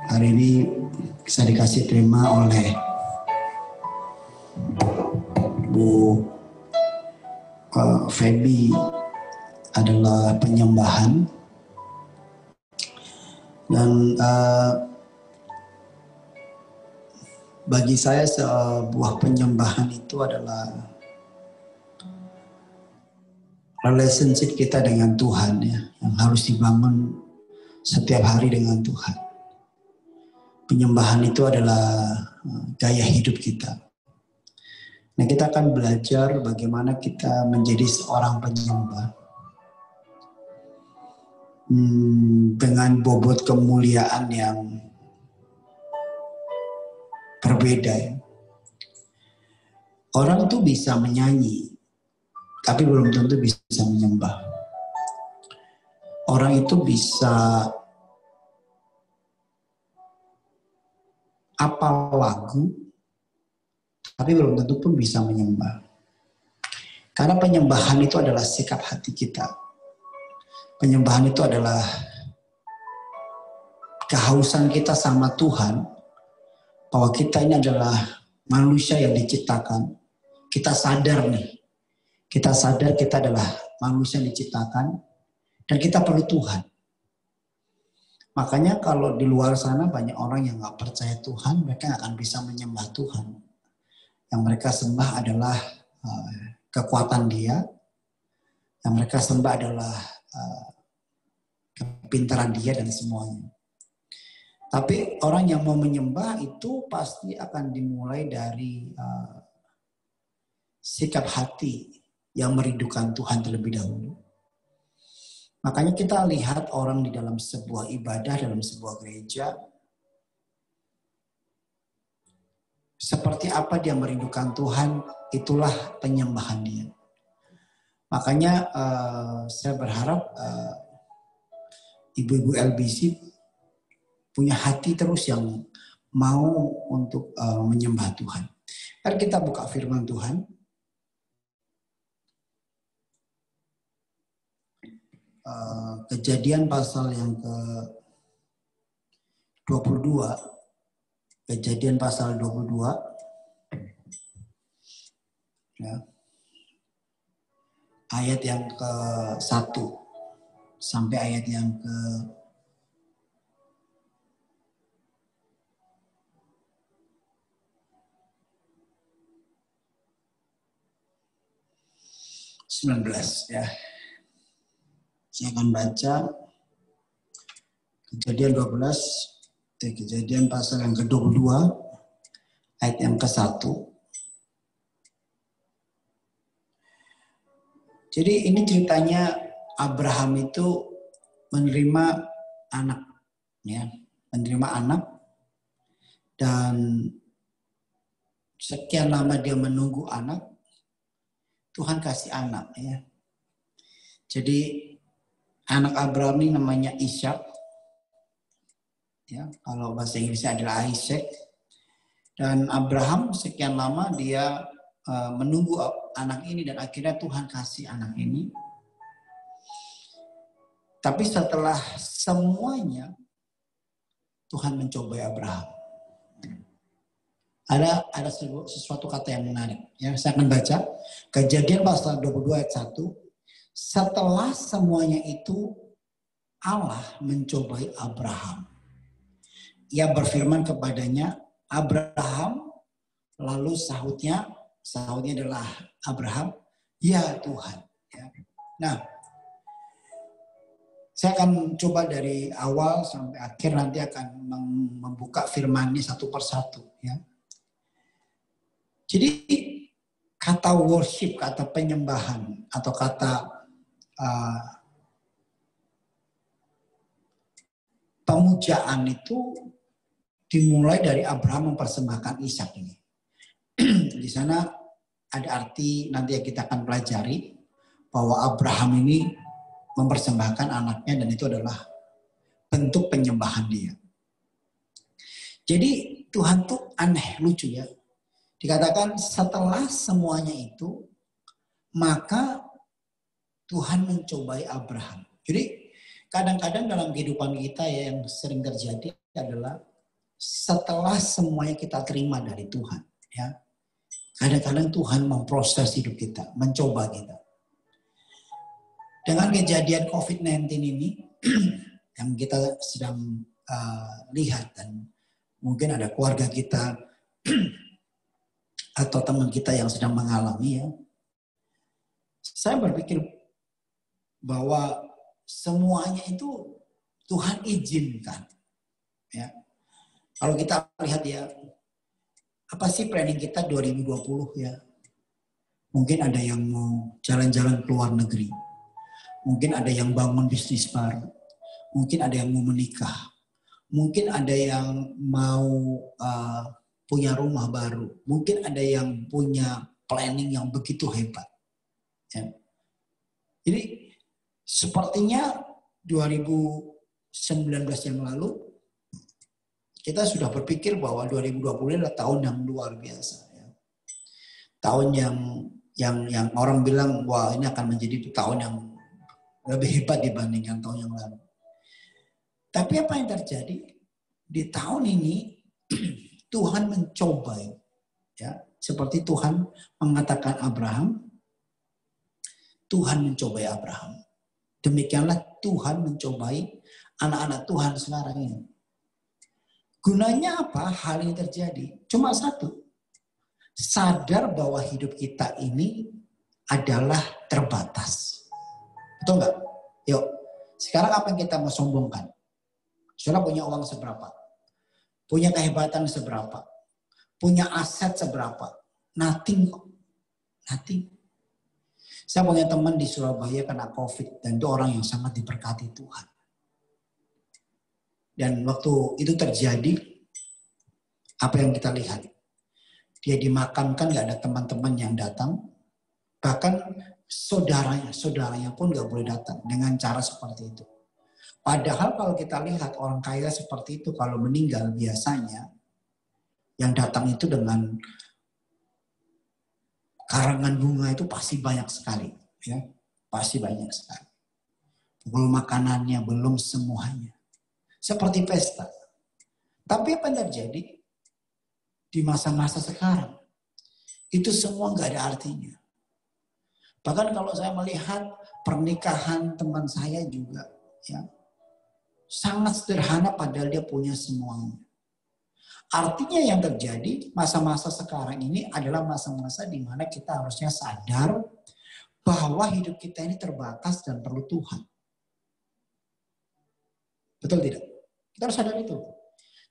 hari ini bisa dikasih terima oleh Bu Feby adalah penyembahan, dan bagi saya sebuah penyembahan itu adalah relationship kita dengan Tuhan, ya, yang harus dibangun setiap hari dengan Tuhan. Penyembahan itu adalah gaya hidup kita. Nah, kita akan belajar bagaimana kita menjadi seorang penyembah dengan bobot kemuliaan yang berbeda. Ya. Orang tuh bisa menyanyi, tapi belum tentu bisa menyembah. Orang itu bisa apal lagu, tapi belum tentu pun bisa menyembah. Karena penyembahan itu adalah sikap hati kita. Penyembahan itu adalah kehausan kita sama Tuhan, bahwa kita ini adalah manusia yang diciptakan. Kita sadar nih, kita sadar kita adalah manusia yang diciptakan, dan kita perlu Tuhan. Makanya kalau di luar sana banyak orang yang gak percaya Tuhan, mereka gak akan bisa menyembah Tuhan. Yang mereka sembah adalah kekuatan Dia, yang mereka sembah adalah kepintaran Dia dan semuanya. Tapi orang yang mau menyembah itu pasti akan dimulai dari sikap hati yang merindukan Tuhan terlebih dahulu. Makanya kita lihat orang di dalam sebuah ibadah, dalam sebuah gereja, seperti apa dia merindukan Tuhan, itulah penyembahan dia. Makanya saya berharap ibu-ibu LBC punya hati terus yang mau untuk menyembah Tuhan. Mari kita buka firman Tuhan. Kejadian pasal yang ke-22. Kejadian pasal 22. Ya. Ayat yang ke-1 sampai ayat yang ke-19, ya. Saya akan baca Kejadian 12, Kejadian pasal yang ke-22, ayat yang ke-1. Jadi ini ceritanya Abraham itu menerima anak, ya, menerima anak, dan sekian lama dia menunggu anak, Tuhan kasih anak, ya. Jadi anak Abraham ini namanya Ishak, ya, kalau bahasa Inggrisnya adalah Isaac. Dan Abraham sekian lama dia menunggu anak ini, dan akhirnya Tuhan kasih anak ini. Tapi setelah semuanya, Tuhan mencobai Abraham. Ada sesuatu kata yang menarik. Ya, saya akan baca Kejadian pasal 22 ayat 1. Setelah semuanya itu, Allah mencobai Abraham. Ia berfirman kepadanya, Abraham, lalu sahutnya adalah Abraham, ya Tuhan. Ya. Nah, saya akan coba dari awal sampai akhir, nanti akan membuka firman ini satu persatu. Ya. Jadi kata worship, kata penyembahan, atau kata pemujaan itu dimulai dari Abraham mempersembahkan Ishak ini. Di sana ada arti nanti yang kita akan pelajari, bahwa Abraham ini mempersembahkan anaknya, dan itu adalah bentuk penyembahan dia. Jadi Tuhan tuh aneh, lucu ya. Dikatakan setelah semuanya itu, maka Tuhan mencobai Abraham. Jadi kadang-kadang dalam kehidupan kita, ya, yang sering terjadi adalah setelah semuanya kita terima dari Tuhan, ya, kadang-kadang Tuhan memproses hidup kita, mencoba kita. Dengan kejadian COVID-19 ini yang kita sedang lihat, dan mungkin ada keluarga kita atau teman kita yang sedang mengalami, ya, saya berpikir bahwa semuanya itu Tuhan izinkan. Ya. Kalau kita lihat, ya, apa sih planning kita 2020, ya? Mungkin ada yang mau jalan-jalan ke luar negeri. Mungkin ada yang bangun bisnis baru. Mungkin ada yang mau menikah. Mungkin ada yang mau punya rumah baru. Mungkin ada yang punya planning yang begitu hebat. Ya. Jadi sepertinya 2019 yang lalu kita sudah berpikir bahwa 2020 adalah tahun yang luar biasa. Ya. Tahun yang orang bilang, wah, ini akan menjadi tahun yang lebih hebat dibandingkan tahun yang lalu. Tapi apa yang terjadi? Di tahun ini Tuhan mencoba, ya, seperti Tuhan mengatakan Abraham, Tuhan mencobai Abraham. Demikianlah Tuhan mencobai anak-anak Tuhan sekarang ini. Gunanya apa hal ini terjadi? Cuma satu. Sadar bahwa hidup kita ini adalah terbatas. Betul nggak? Yuk, sekarang apa yang kita mau sombongkan? Saudara punya uang seberapa? Punya kehebatan seberapa? Punya aset seberapa? Nothing. Nothing. Saya punya teman di Surabaya kena COVID, dan itu orang yang sangat diberkati Tuhan. Dan waktu itu terjadi, apa yang kita lihat? Dia dimakamkan, gak ada teman-teman yang datang. Bahkan saudaranya pun gak boleh datang dengan cara seperti itu. Padahal kalau kita lihat orang kaya seperti itu, kalau meninggal biasanya yang datang itu dengan karangan bunga itu pasti banyak sekali. Ya, pasti banyak sekali. Belum makanannya, belum semuanya. Seperti pesta. Tapi apa yang terjadi di masa-masa sekarang? Itu semua gak ada artinya. Bahkan kalau saya melihat pernikahan teman saya juga, ya, sangat sederhana padahal dia punya semuanya. Artinya yang terjadi masa-masa sekarang ini adalah masa-masa di mana kita harusnya sadar bahwa hidup kita ini terbatas dan perlu Tuhan. Betul tidak? Kita harus sadar itu.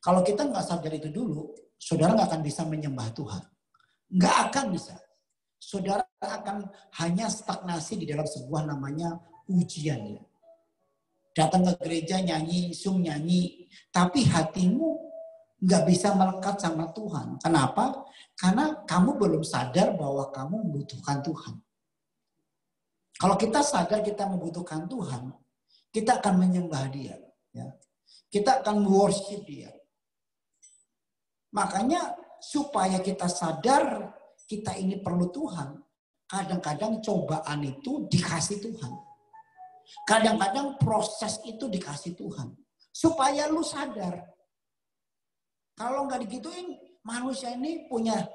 Kalau kita nggak sadar itu dulu, saudara nggak akan bisa menyembah Tuhan. Nggak akan bisa. Saudara akan hanya stagnasi di dalam sebuah namanya ujian. Ya. Datang ke gereja nyanyi, nyanyi, tapi hatimu nggak bisa melekat sama Tuhan. Kenapa? Karena kamu belum sadar bahwa kamu membutuhkan Tuhan. Kalau kita sadar kita membutuhkan Tuhan, kita akan menyembah Dia. Ya. Kita akan worship Dia. Makanya supaya kita sadar kita ini perlu Tuhan, kadang-kadang cobaan itu dikasih Tuhan. Kadang-kadang proses itu dikasih Tuhan. Supaya lu sadar. Kalau nggak digituin, manusia ini punya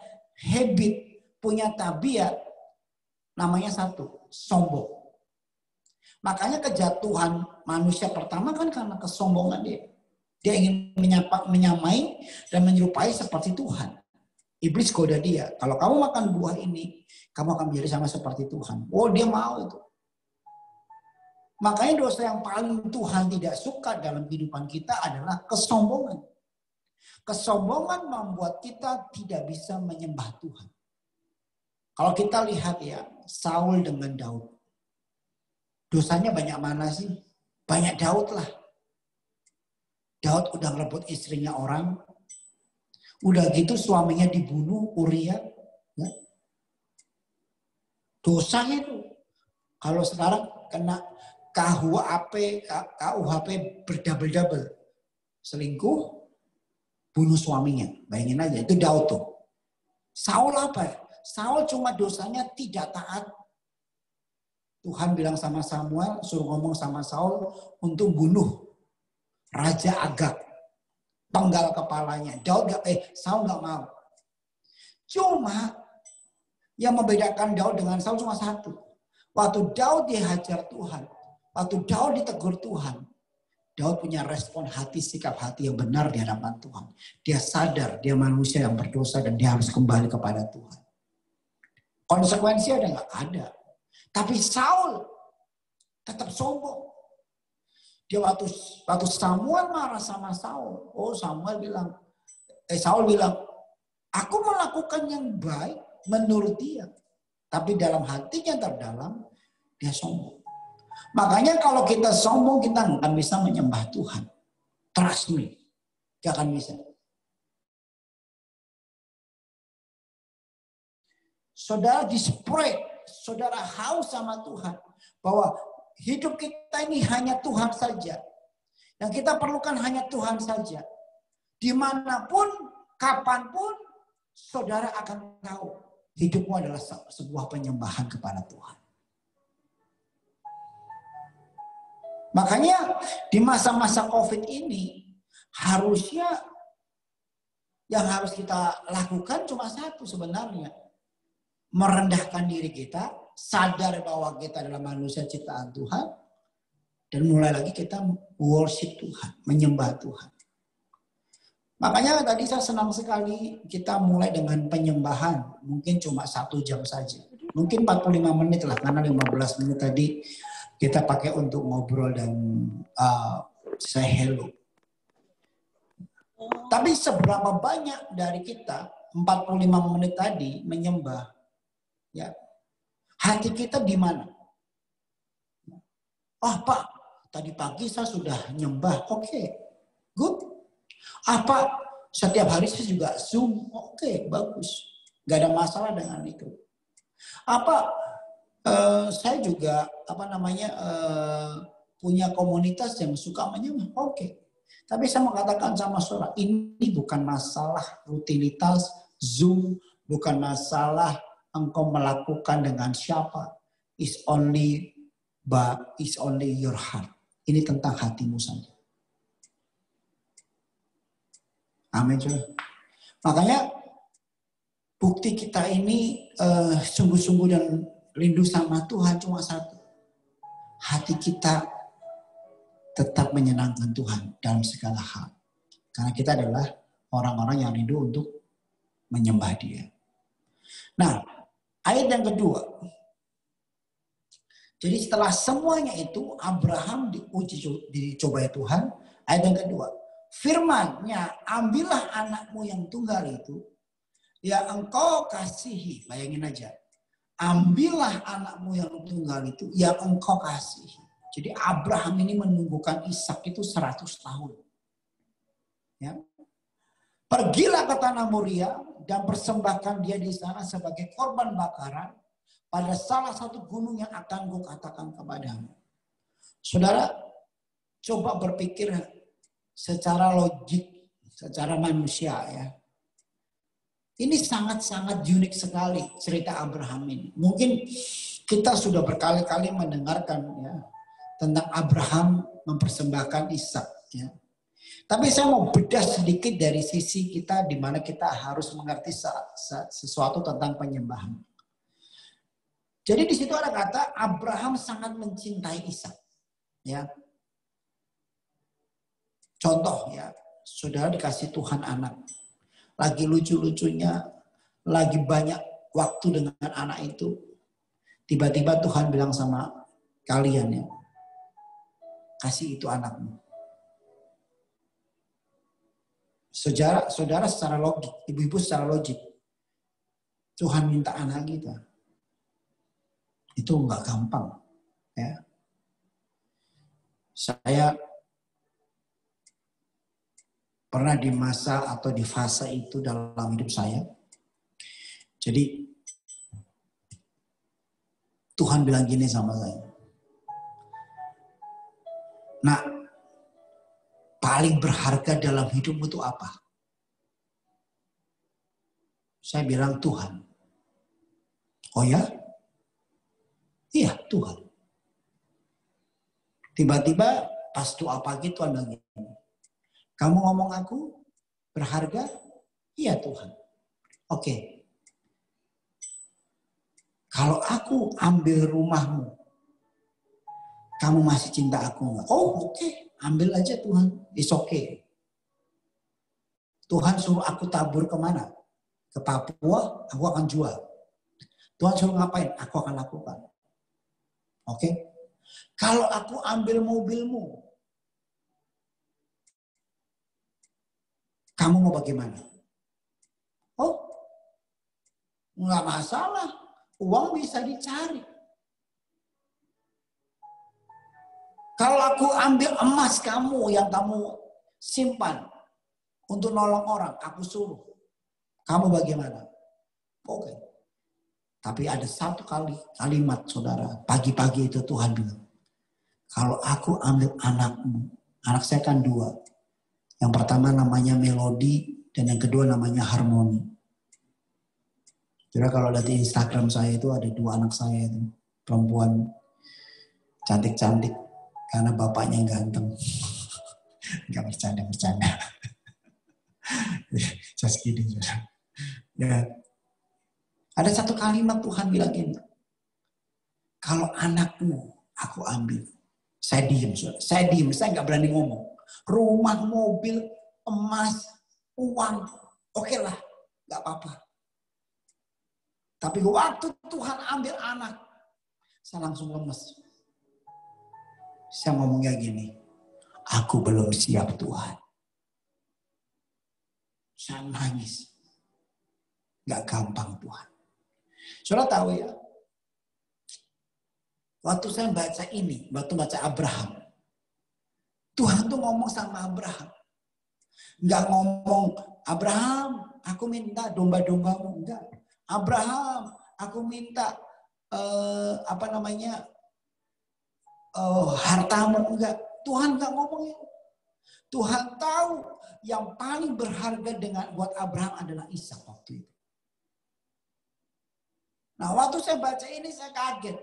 habit, punya tabiat, namanya satu, sombong. Makanya kejatuhan manusia pertama kan karena kesombongan dia. Dia ingin menyamai dan menyerupai seperti Tuhan. Iblis goda dia. Kalau kamu makan buah ini, kamu akan menjadi sama seperti Tuhan. Oh, dia mau itu. Makanya dosa yang paling Tuhan tidak suka dalam kehidupan kita adalah kesombongan. Kesombongan membuat kita tidak bisa menyembah Tuhan. Kalau kita lihat, ya, Saul dengan Daud. Dosanya banyak mana sih? Banyak Daud lah. Daud udah ngerebut istrinya orang. Udah gitu suaminya dibunuh, Uria. Ya. Dosanya itu. Kalau sekarang kena KUHP berdouble-double. Selingkuh, bunuh suaminya. Bayangin aja, itu Daud tuh. Saul apa? Saul cuma dosanya tidak taat. Tuhan bilang sama Samuel, suruh ngomong sama Saul untuk bunuh Raja Agag. penggal kepalanya. Saul nggak mau. Cuma yang membedakan Daud dengan Saul cuma satu. Waktu Daud dihajar Tuhan, waktu Daud ditegur Tuhan, Daud punya respon hati, sikap hati yang benar di hadapan Tuhan. Dia sadar dia manusia yang berdosa dan dia harus kembali kepada Tuhan. Konsekuensi ada nggak? Ada. Tapi Saul tetap sombong. Dia waktu Samuel marah sama Saul, Saul bilang, aku melakukan yang baik menurut dia. Tapi dalam hatinya terdalam, dia sombong. Makanya kalau kita sombong, kita nggak akan bisa menyembah Tuhan. Trust me. Gak akan bisa. Saudara display, saudara haus sama Tuhan. Bahwa hidup kita ini hanya Tuhan saja. Yang kita perlukan hanya Tuhan saja. Dimanapun, kapanpun, saudara akan tahu hidupmu adalah sebuah penyembahan kepada Tuhan. Makanya di masa-masa COVID ini harusnya yang harus kita lakukan cuma satu sebenarnya. Merendahkan diri kita, sadar bahwa kita adalah manusia ciptaan Tuhan, dan mulai lagi kita worship Tuhan, menyembah Tuhan. Makanya tadi saya senang sekali kita mulai dengan penyembahan. Mungkin cuma 1 jam saja. Mungkin 45 menit lah, karena 15 menit tadi kita pakai untuk ngobrol dan say hello. Tapi seberapa banyak dari kita 45 menit tadi menyembah, ya, hati kita di mana? Pak, tadi pagi saya sudah nyembah, oke, good. Apa setiap hari saya juga Zoom, oke, bagus, gak ada masalah dengan itu. Saya juga punya komunitas yang suka menyembah, oke. Tapi saya mengatakan sama saudara, ini bukan masalah rutinitas Zoom, bukan masalah engkau melakukan dengan siapa. It's only your heart. Ini tentang hatimu saja. Amin. Makanya bukti kita ini sungguh-sungguh dan rindu sama Tuhan cuma satu. Hati kita tetap menyenangkan Tuhan dalam segala hal. Karena kita adalah orang-orang yang rindu untuk menyembah Dia. Nah, ayat yang kedua. Jadi setelah semuanya itu Abraham dicobai Tuhan. Ayat yang kedua. Firman-Nya, ambillah anakmu yang tunggal itu. Ya engkau kasihi. Bayangin aja. Ambillah anakmu yang tunggal itu. Yang engkau kasihi. Jadi Abraham ini menunggukan Ishak itu 100 tahun. Ya. Pergilah ke tanah Moria dan persembahkan dia di sana sebagai korban bakaran pada salah satu gunung yang akan kukatakan kepadamu. Saudara, coba berpikir secara logik, secara manusia ya. Ini sangat-sangat unik sekali cerita Abraham ini. Mungkin kita sudah berkali-kali mendengarkan ya tentang Abraham mempersembahkan Ishak ya. Tapi saya mau bedah sedikit dari sisi kita di mana kita harus mengerti sesuatu tentang penyembahan. Jadi di situ ada kata Abraham sangat mencintai Ishak. Ya. Contoh ya, saudara dikasih Tuhan anak. Lagi lucu-lucunya, lagi banyak waktu dengan anak itu. Tiba-tiba Tuhan bilang sama kalian ya, kasih itu anakmu. Saudara secara logik, ibu-ibu secara logik, Tuhan minta anak kita. Itu enggak gampang. Ya. Saya pernah di masa atau di fase itu dalam hidup saya. Jadi Tuhan bilang gini sama saya. Nah, paling berharga dalam hidupmu itu apa? Saya bilang Tuhan. Oh ya? Iya, Tuhan. Tiba-tiba pas doa pagi Tuhan bilang gini. Kamu ngomong aku, Berharga? Iya Tuhan. Oke. Kalau aku ambil rumahmu, kamu masih cinta aku nggak? Oh oke, ambil aja Tuhan. It's okay. Tuhan suruh aku tabur kemana? Ke Papua, aku akan jual. Tuhan suruh ngapain? Aku akan lakukan. Oke? Kalau aku ambil mobilmu, kamu mau bagaimana? Oh, nggak masalah. Uang bisa dicari. Kalau aku ambil emas kamu yang kamu simpan untuk nolong orang, aku suruh. Kamu bagaimana? Oke. Tapi ada satu kalimat saudara. Pagi-pagi itu Tuhan bilang. Kalau aku ambil anakmu. Anak saya kan 2. Yang pertama namanya Melody. Dan yang kedua namanya Harmony. Jadi kalau lihat di Instagram saya itu ada 2 anak saya itu. Perempuan cantik-cantik. Karena bapaknya ganteng. Gak bercanda. Just kidding. Ya. Ada satu kalimat Tuhan bilang gini. Kalau anakmu aku ambil. Saya diem. Saya gak berani ngomong. Rumah, mobil, emas, uang. Oke lah. Gak apa-apa. Tapi waktu Tuhan ambil anak. Saya langsung lemes. Saya ngomongnya gini. Aku belum siap Tuhan. Saya nangis. Gak gampang Tuhan. Saudara tahu ya. Waktu saya baca ini. Waktu baca Abraham. Tuhan tuh ngomong sama Abraham. Gak ngomong. Abraham aku minta domba-dombamu. Enggak. Abraham aku minta. Hartamu. Enggak. Tuhan gak ngomong itu. Tuhan tahu yang paling berharga buat Abraham adalah Ishak waktu itu. Nah waktu saya baca ini saya kaget.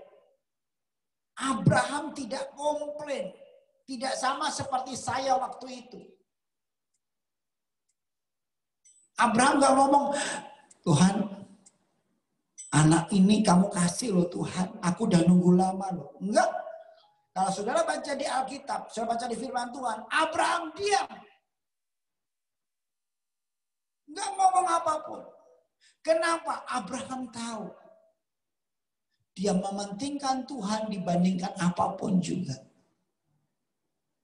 Abraham tidak komplain. Tidak sama seperti saya waktu itu. Abraham gak ngomong, Tuhan anak ini kamu kasih loh Tuhan. Aku udah nunggu lama loh. Enggak. Kalau saudara baca di Alkitab, saudara baca di firman Tuhan, Abraham diam. Enggak ngomong apapun. Kenapa? Abraham tahu. Dia mementingkan Tuhan dibandingkan apapun juga.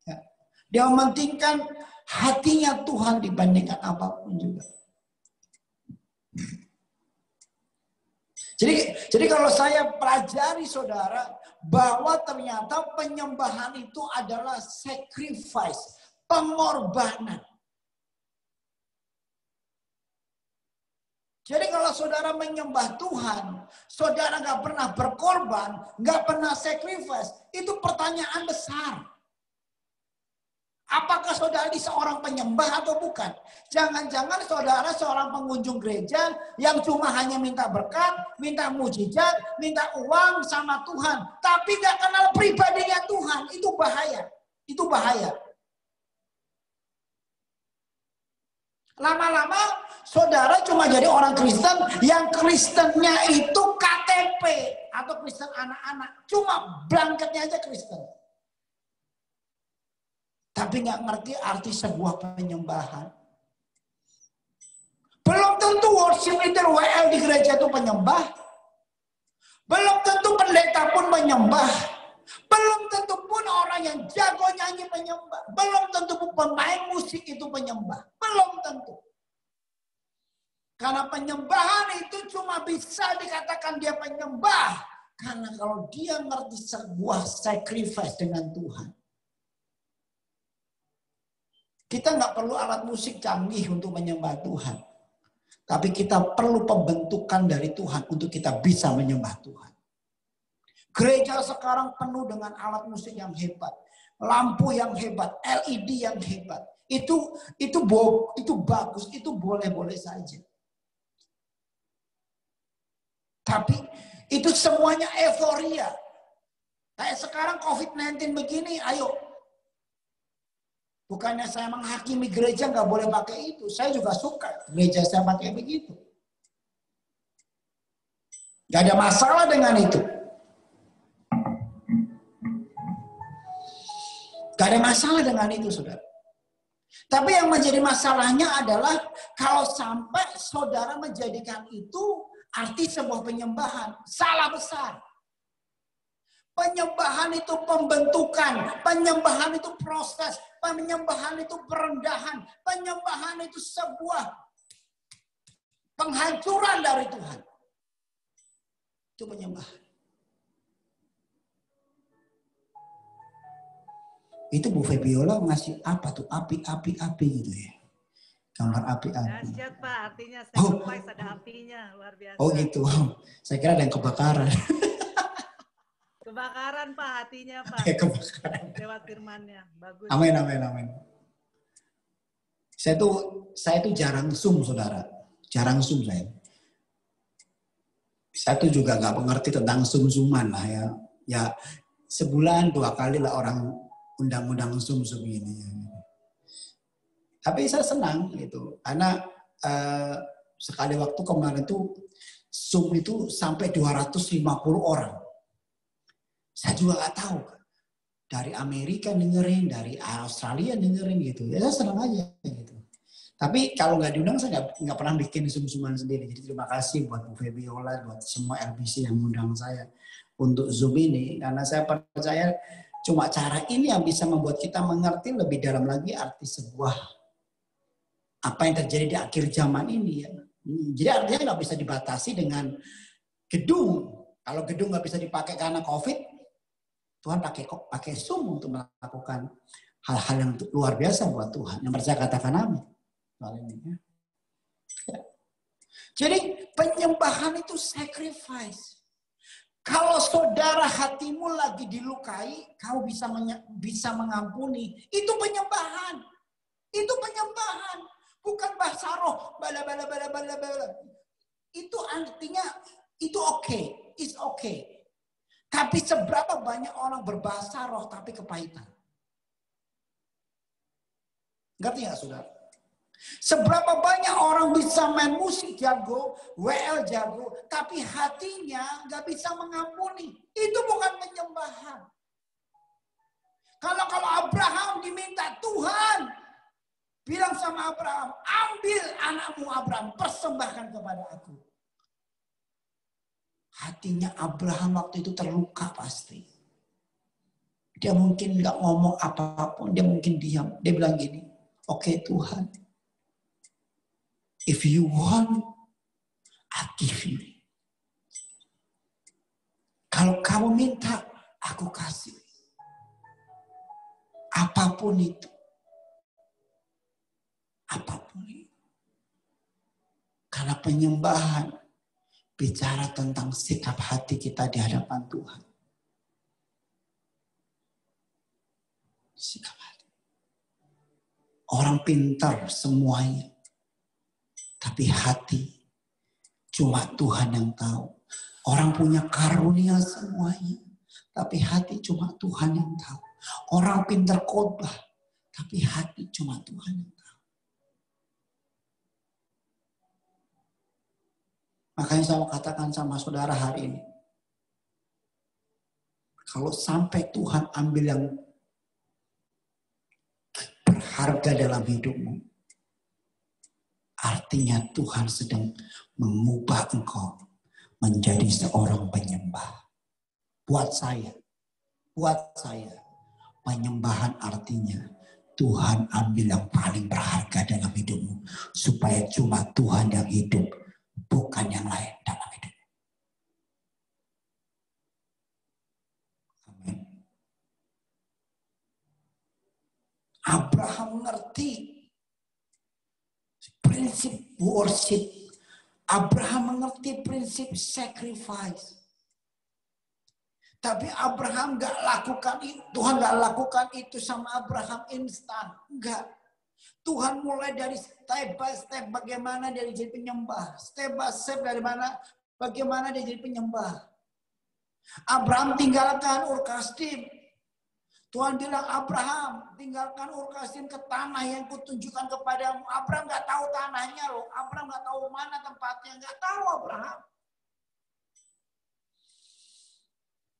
Ya. Dia mementingkan hatinya Tuhan dibandingkan apapun juga. Jadi kalau saya pelajari saudara, bahwa ternyata penyembahan itu adalah sacrifice, pengorbanan. Jadi kalau saudara menyembah Tuhan, saudara gak pernah berkorban, gak pernah sacrifice, itu pertanyaan besar. Apakah saudara ini seorang penyembah atau bukan? Jangan-jangan saudara seorang pengunjung gereja yang cuma hanya minta berkat, minta mujizat, minta uang sama Tuhan. Tapi gak kenal pribadinya Tuhan. Itu bahaya. Itu bahaya. Lama-lama saudara cuma jadi orang Kristen yang Kristennya itu KTP atau Kristen anak-anak. Cuma blanketnya aja Kristen. Tapi nggak ngerti arti sebuah penyembahan. Belum tentu worship leader WL di gereja itu penyembah. Belum tentu pendeta pun penyembah. Belum tentu pun orang yang jago nyanyi penyembah. Belum tentu pun pemain musik itu penyembah. Belum tentu. Karena penyembahan itu cuma bisa dikatakan dia penyembah. Karena kalau dia ngerti sebuah sacrifice dengan Tuhan. Kita nggak perlu alat musik canggih untuk menyembah Tuhan. Tapi kita perlu pembentukan dari Tuhan untuk kita bisa menyembah Tuhan. Gereja sekarang penuh dengan alat musik yang hebat. Lampu yang hebat, LED yang hebat. Itu bagus, itu boleh-boleh saja. Tapi itu semuanya euforia. Kayak sekarang COVID-19 begini, ayo. Bukannya saya menghakimi gereja nggak boleh pakai itu. Saya juga suka gereja saya pakai begitu. Gak ada masalah dengan itu. Gak ada masalah dengan itu, saudara. Tapi yang menjadi masalahnya adalah kalau sampai saudara menjadikan itu arti sebuah penyembahan. Salah besar. Penyembahan itu pembentukan. Penyembahan itu proses. Penyembahan itu perendahan. Penyembahan itu sebuah penghancuran dari Tuhan. Itu penyembahan. Itu Bu Febiola ngasih apa tuh? Api gitu ya. Gambar api-api. Dahsyat Pak, artinya sacrifice ada apinya, luar biasa. Oh gitu. Saya kira ada yang kebakaran. Kebakaran Pak, hatinya Pak. Kebakaran. Lewat firman-Nya. Bagus. Amin. Saya tuh jarang Zoom, saudara. Jarang Zoom saya. Saya tuh juga nggak mengerti tentang Zoom-Zooman lah ya. Ya sebulan 2 kali lah orang undang-undang Zoom ini. Tapi saya senang gitu. Karena sekali waktu kemarin tuh Zoom itu sampai 250 orang. Saya juga nggak tahu. Dari Amerika dengerin, dari Australia dengerin gitu. Ya saya senang aja gitu. Tapi kalau nggak diundang saya nggak pernah bikin Zoom-Zooman sendiri. Jadi terima kasih buat Bu Febiola, buat semua LBC yang mengundang saya untuk Zoom ini. Karena saya percaya cuma cara ini yang bisa membuat kita mengerti lebih dalam lagi arti sebuah apa yang terjadi di akhir zaman ini. Ya. Jadi artinya nggak bisa dibatasi dengan gedung. Kalau gedung nggak bisa dipakai karena COVID, Tuhan pakai Zoom untuk melakukan hal-hal yang luar biasa buat Tuhan. Yang percaya katakan amin. Ya. Jadi penyembahan itu sacrifice. Kalau saudara hatimu lagi dilukai, kau bisa mengampuni. Itu penyembahan. Itu penyembahan. Bukan bahasa roh. Bala. Itu artinya itu oke. It's okay. Tapi seberapa banyak orang berbahasa roh tapi kepahitan. Ngerti nggak saudara? Seberapa banyak orang bisa main musik jago, WL jago, tapi hatinya nggak bisa mengampuni. Itu bukan penyembahan. Kalau Abraham diminta Tuhan, bilang sama Abraham, ambil anakmu Abraham, persembahkan kepada aku. Hatinya Abraham waktu itu terluka pasti. Dia mungkin nggak ngomong apapun, dia mungkin diam. Dia bilang gini, oke Tuhan. If you want, I'll give you. Kalau kamu minta, aku kasih. Apapun itu. Apapun itu. Karena penyembahan bicara tentang sikap hati kita di hadapan Tuhan. Sikap hati. Orang pintar semuanya. Tapi hati cuma Tuhan yang tahu. Orang punya karunia semuanya. Tapi hati cuma Tuhan yang tahu. Orang pintar khotbah. Tapi hati cuma Tuhan yang tahu. Makanya saya mau katakan sama saudara hari ini. Kalau sampai Tuhan ambil yang berharga dalam hidupmu. Artinya Tuhan sedang mengubah engkau menjadi seorang penyembah. Buat saya, penyembahan artinya Tuhan ambil yang paling berharga dalam hidupmu. Supaya cuma Tuhan yang hidup, bukan yang lain dalam hidupmu. Amin. Abraham mengerti prinsip worship. Abraham mengerti prinsip sacrifice. Tapi Abraham gak lakukan itu. Tuhan gak lakukan itu sama Abraham instan. Enggak. Tuhan mulai dari step by step bagaimana dia jadi penyembah. Step by step dari mana bagaimana dia jadi penyembah. Abraham tinggalkan Ur Kasdim. Tuhan bilang, Abraham, tinggalkan Ur Kasdim ke tanah yang kutunjukkan kepadamu. Abraham nggak tahu tanahnya loh. Abraham nggak tahu mana tempatnya. Nggak tahu Abraham.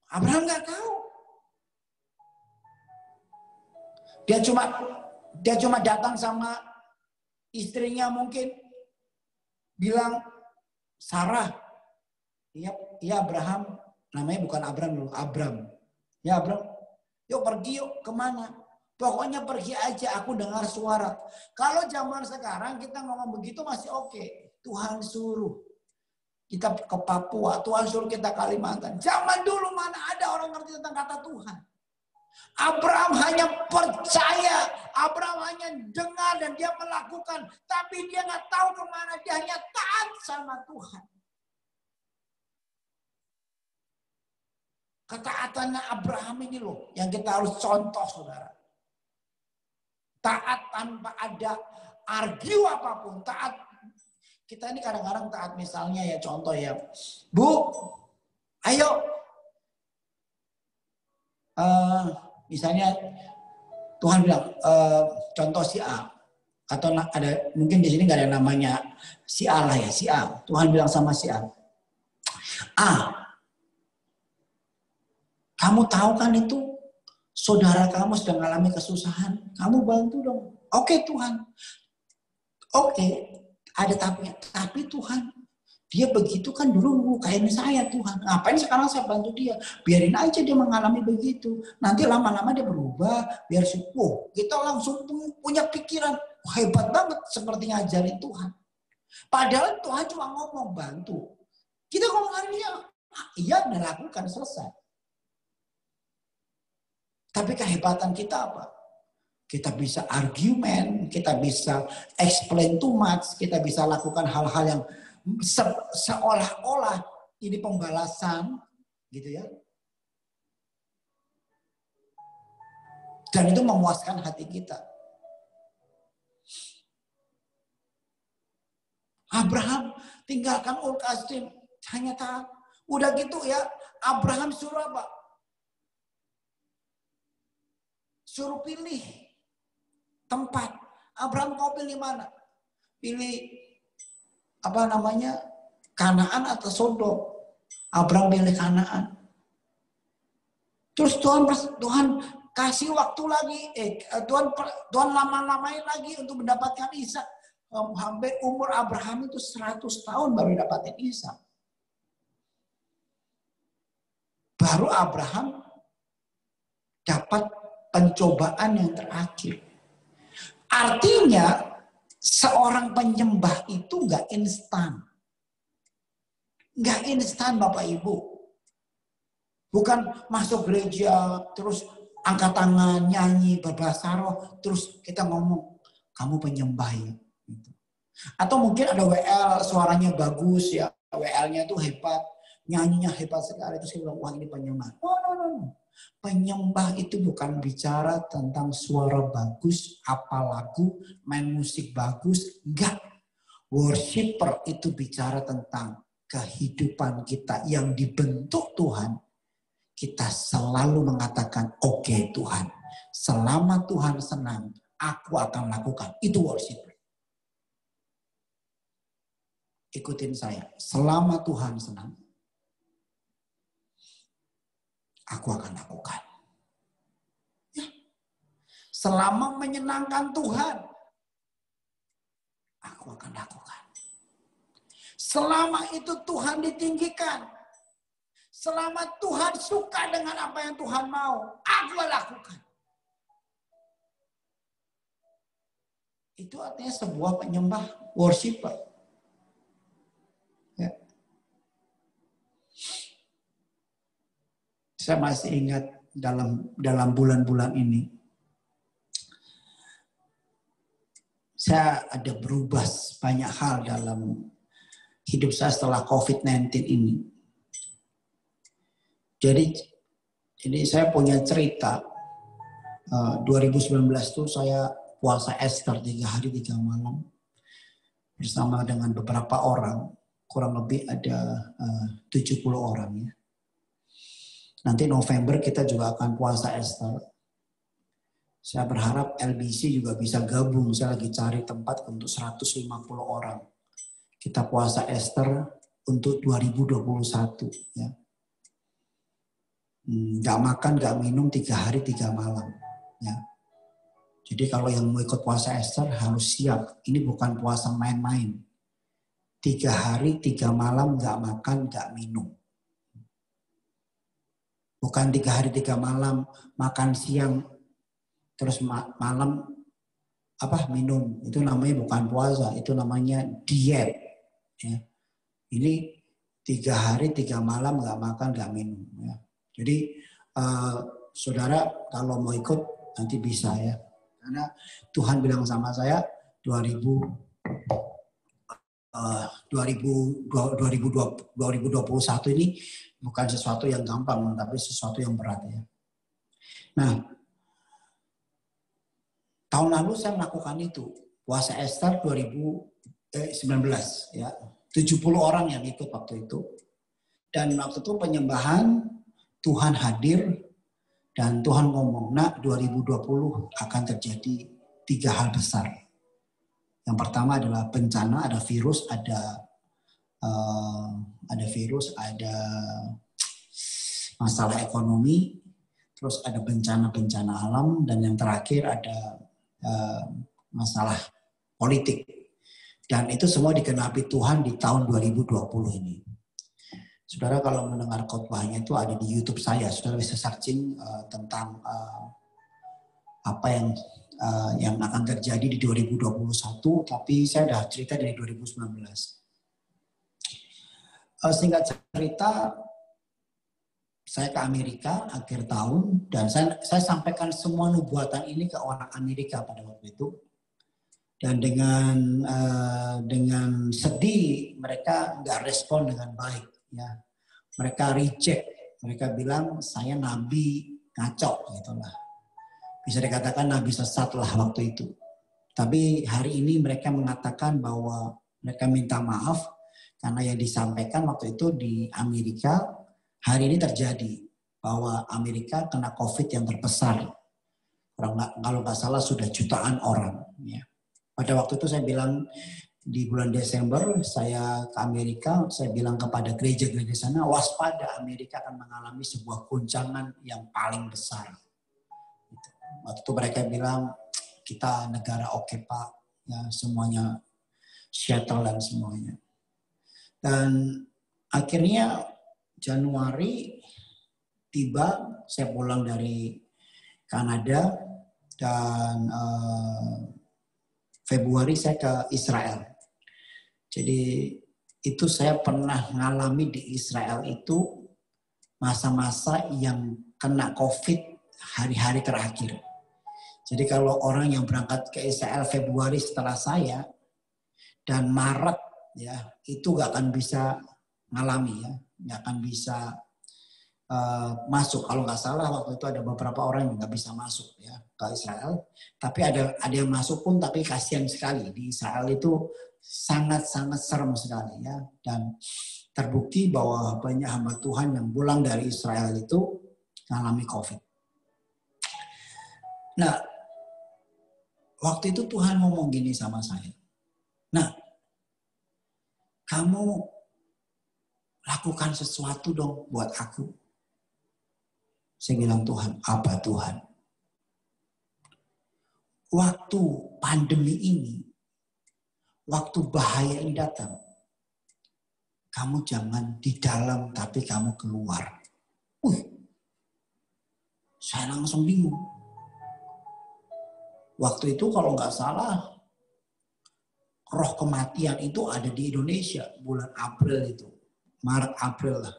Abraham nggak tahu. Dia cuma datang sama istrinya mungkin. Bilang, Sarah. Iya Abraham. Namanya bukan Abraham loh, Abram. Ya Abram. Yuk pergi yuk, kemana? Pokoknya pergi aja, aku dengar suara. Kalau zaman sekarang kita ngomong begitu masih oke. Tuhan suruh kita ke Papua, Tuhan suruh kita Kalimantan. Zaman dulu mana ada orang ngerti tentang kata Tuhan. Abraham hanya percaya, Abraham hanya dengar dan dia melakukan. Tapi dia nggak tahu kemana, dia hanya taat sama Tuhan. Ketaatannya Abraham ini loh yang kita harus contoh, saudara. Taat tanpa ada argue apapun. Taat. Kita ini kadang-kadang taat misalnya ya contoh ya. Bu, ayo. Misalnya Tuhan bilang contoh si A. Atau ada mungkin di sini nggak ada namanya si A lah ya, si A. Tuhan bilang sama si A. Kamu tahu kan itu saudara kamu sedang mengalami kesusahan. Kamu bantu dong. Oke Tuhan. Oke. Ada tapinya. Tapi Tuhan. Dia begitu kan dulu lukain saya Tuhan. Ngapain sekarang saya bantu dia. Biarin aja dia mengalami begitu. Nanti lama-lama dia berubah. Biar syukur. Kita langsung punya pikiran. Hebat banget seperti ngajarin Tuhan. Padahal Tuhan cuma ngomong bantu. Kita ngomong hari dia. Iya udah lakukan selesai. Tapi kehebatan kita apa? Kita bisa argumen, kita bisa explain too much, kita bisa lakukan hal-hal yang seolah-olah ini pembalasan, gitu ya. Dan itu memuaskan hati kita. Abraham tinggalkan Ur Kasdim, hanya taat. Udah gitu ya, Abraham suruh apa? Suruh pilih tempat. Abraham kau pilih mana? Pilih apa namanya? Kanaan atau Sodom? Abraham pilih Kanaan. Terus Tuhan kasih waktu lagi. Tuhan lama-lamain lagi untuk mendapatkan Ishak. Sampai umur Abraham itu 100 tahun baru dapatin Ishak. Baru Abraham dapat pencobaan yang terakhir. Artinya seorang penyembah itu nggak instan. Nggak instan Bapak Ibu. Bukan masuk gereja terus angkat tangan, nyanyi, berbahasa roh, terus kita ngomong, kamu penyembah ya. Atau mungkin ada WL suaranya bagus ya, WL-nya tuh hebat, nyanyinya hebat sekali, terus kita bilang, wah ini penyembah. No. Penyembah itu bukan bicara tentang suara bagus, apa lagu, main musik bagus. Enggak. Worshipper itu bicara tentang kehidupan kita yang dibentuk Tuhan. Kita selalu mengatakan, oke Tuhan. Selama Tuhan senang, aku akan lakukan. Itu worshipper. Ikutin saya. Selama Tuhan senang, aku akan lakukan. Ya. Selama menyenangkan Tuhan, aku akan lakukan. Selama itu Tuhan ditinggikan. Selama Tuhan suka dengan apa yang Tuhan mau, aku lakukan. Itu artinya sebuah penyembah, worshiper. Ya. Saya masih ingat dalam bulan-bulan ini, saya ada berubah banyak hal dalam hidup saya setelah COVID-19 ini. Jadi saya punya cerita. 2019 itu saya puasa Ester 3 hari 3 malam bersama dengan beberapa orang, kurang lebih ada 70 orang ya. Nanti November kita juga akan puasa Ester. Saya berharap LBC juga bisa gabung. Saya lagi cari tempat untuk 150 orang. Kita puasa Ester untuk 2021. Ya. Gak makan, gak minum 3 hari 3 malam. Ya. Jadi kalau yang mau ikut puasa Ester harus siap. Ini bukan puasa main-main. 3 hari 3 malam gak makan, gak minum. Bukan 3 hari 3 malam makan siang terus malam minum. Itu namanya bukan puasa, itu namanya diet. Ya. Ini 3 hari 3 malam gak makan gak minum. Ya. Jadi saudara kalau mau ikut nanti bisa ya. Karena Tuhan bilang sama saya 2021 ini bukan sesuatu yang gampang, tapi sesuatu yang berat ya. Nah, tahun lalu saya melakukan itu, puasa Ester 2019 ya. 70 orang yang ikut waktu itu. Dan waktu itu penyembahan Tuhan hadir dan Tuhan ngomong, "Nak, 2020 akan terjadi 3 hal besar." Yang pertama adalah bencana, ada virus, ada masalah ekonomi, terus ada bencana-bencana alam, dan yang terakhir ada masalah politik. Dan itu semua digenapi Tuhan di tahun 2020 ini. Saudara kalau mendengar khotbahnya itu ada di YouTube saya, saudara bisa searching tentang apa yang akan terjadi di 2021, tapi saya sudah cerita dari 2019. Singkat cerita, saya ke Amerika akhir tahun dan saya sampaikan semua nubuatan ini ke orang Amerika pada waktu itu. Dan dengan sedih mereka nggak respon dengan baik. Ya, mereka reject, mereka bilang saya nabi ngaco gitulah. Bisa dikatakan nabi sesat lah waktu itu. Tapi hari ini mereka mengatakan bahwa mereka minta maaf karena yang disampaikan waktu itu di Amerika hari ini terjadi bahwa Amerika kena COVID yang terbesar. Kalau nggak salah sudah jutaan orang. Ya. Pada waktu itu saya bilang di bulan Desember saya ke Amerika, saya bilang kepada gereja-gereja sana, waspada, Amerika akan mengalami sebuah guncangan yang paling besar. Waktu itu mereka bilang, kita negara oke Pak, ya semuanya shuttle dan semuanya. Dan akhirnya Januari tiba, saya pulang dari Kanada dan Februari saya ke Israel. Jadi itu saya pernah mengalami di Israel itu masa-masa yang kena COVID hari-hari terakhir. Jadi kalau orang yang berangkat ke Israel Februari setelah saya dan Maret ya itu gak akan bisa ngalami ya, gak akan bisa masuk. Kalau nggak salah waktu itu ada beberapa orang yang nggak bisa masuk ya ke Israel. Tapi ada yang masuk pun tapi kasihan sekali. Di Israel itu sangat-sangat serem sekali ya. Dan terbukti bahwa banyak hamba Tuhan yang pulang dari Israel itu mengalami COVID. Nah, waktu itu Tuhan ngomong gini sama saya. Nah, kamu lakukan sesuatu dong buat aku. Saya bilang, Tuhan, apa Tuhan? Waktu pandemi ini, waktu bahaya ini datang, kamu jangan di dalam tapi kamu keluar. Saya langsung bingung. Waktu itu kalau nggak salah, roh kematian itu ada di Indonesia bulan April itu. Maret, April lah.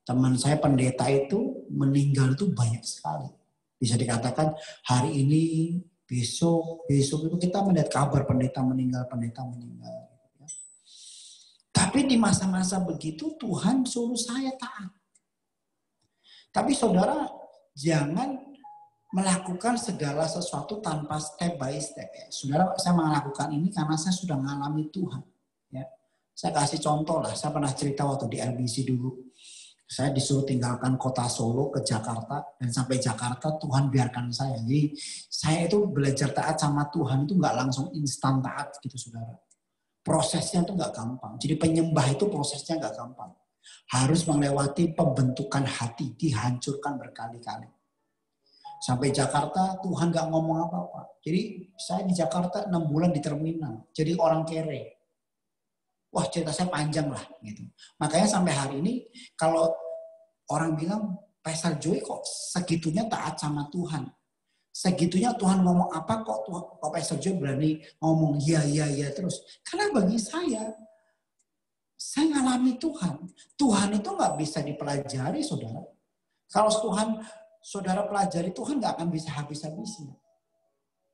Teman saya pendeta itu meninggal itu banyak sekali. Bisa dikatakan hari ini, besok itu kita melihat kabar pendeta meninggal. Tapi di masa-masa begitu Tuhan suruh saya taat. Tapi saudara jangan melakukan segala sesuatu tanpa step by step. Ya. Saudara, saya melakukan ini karena saya sudah mengalami Tuhan. Ya. Saya kasih contoh lah, saya pernah cerita waktu di LBC dulu. Saya disuruh tinggalkan kota Solo ke Jakarta, dan sampai Jakarta Tuhan biarkan saya. Jadi saya itu belajar taat sama Tuhan itu nggak langsung instan taat gitu saudara. Prosesnya itu nggak gampang. Jadi penyembah itu prosesnya nggak gampang. Harus melewati pembentukan hati, dihancurkan berkali-kali. Sampai Jakarta Tuhan nggak ngomong apa-apa. Jadi saya di Jakarta 6 bulan di terminal. Jadi orang kere. Wah, cerita saya panjang lah gitu. Makanya sampai hari ini kalau orang bilang Pastor Joy kok segitunya taat sama Tuhan. Segitunya Tuhan ngomong apa kok Pastor Joy berani ngomong ya terus. Karena bagi saya ngalami Tuhan. Tuhan itu nggak bisa dipelajari saudara. Kalau Tuhan saudara pelajari Tuhan nggak akan bisa habis-habisnya.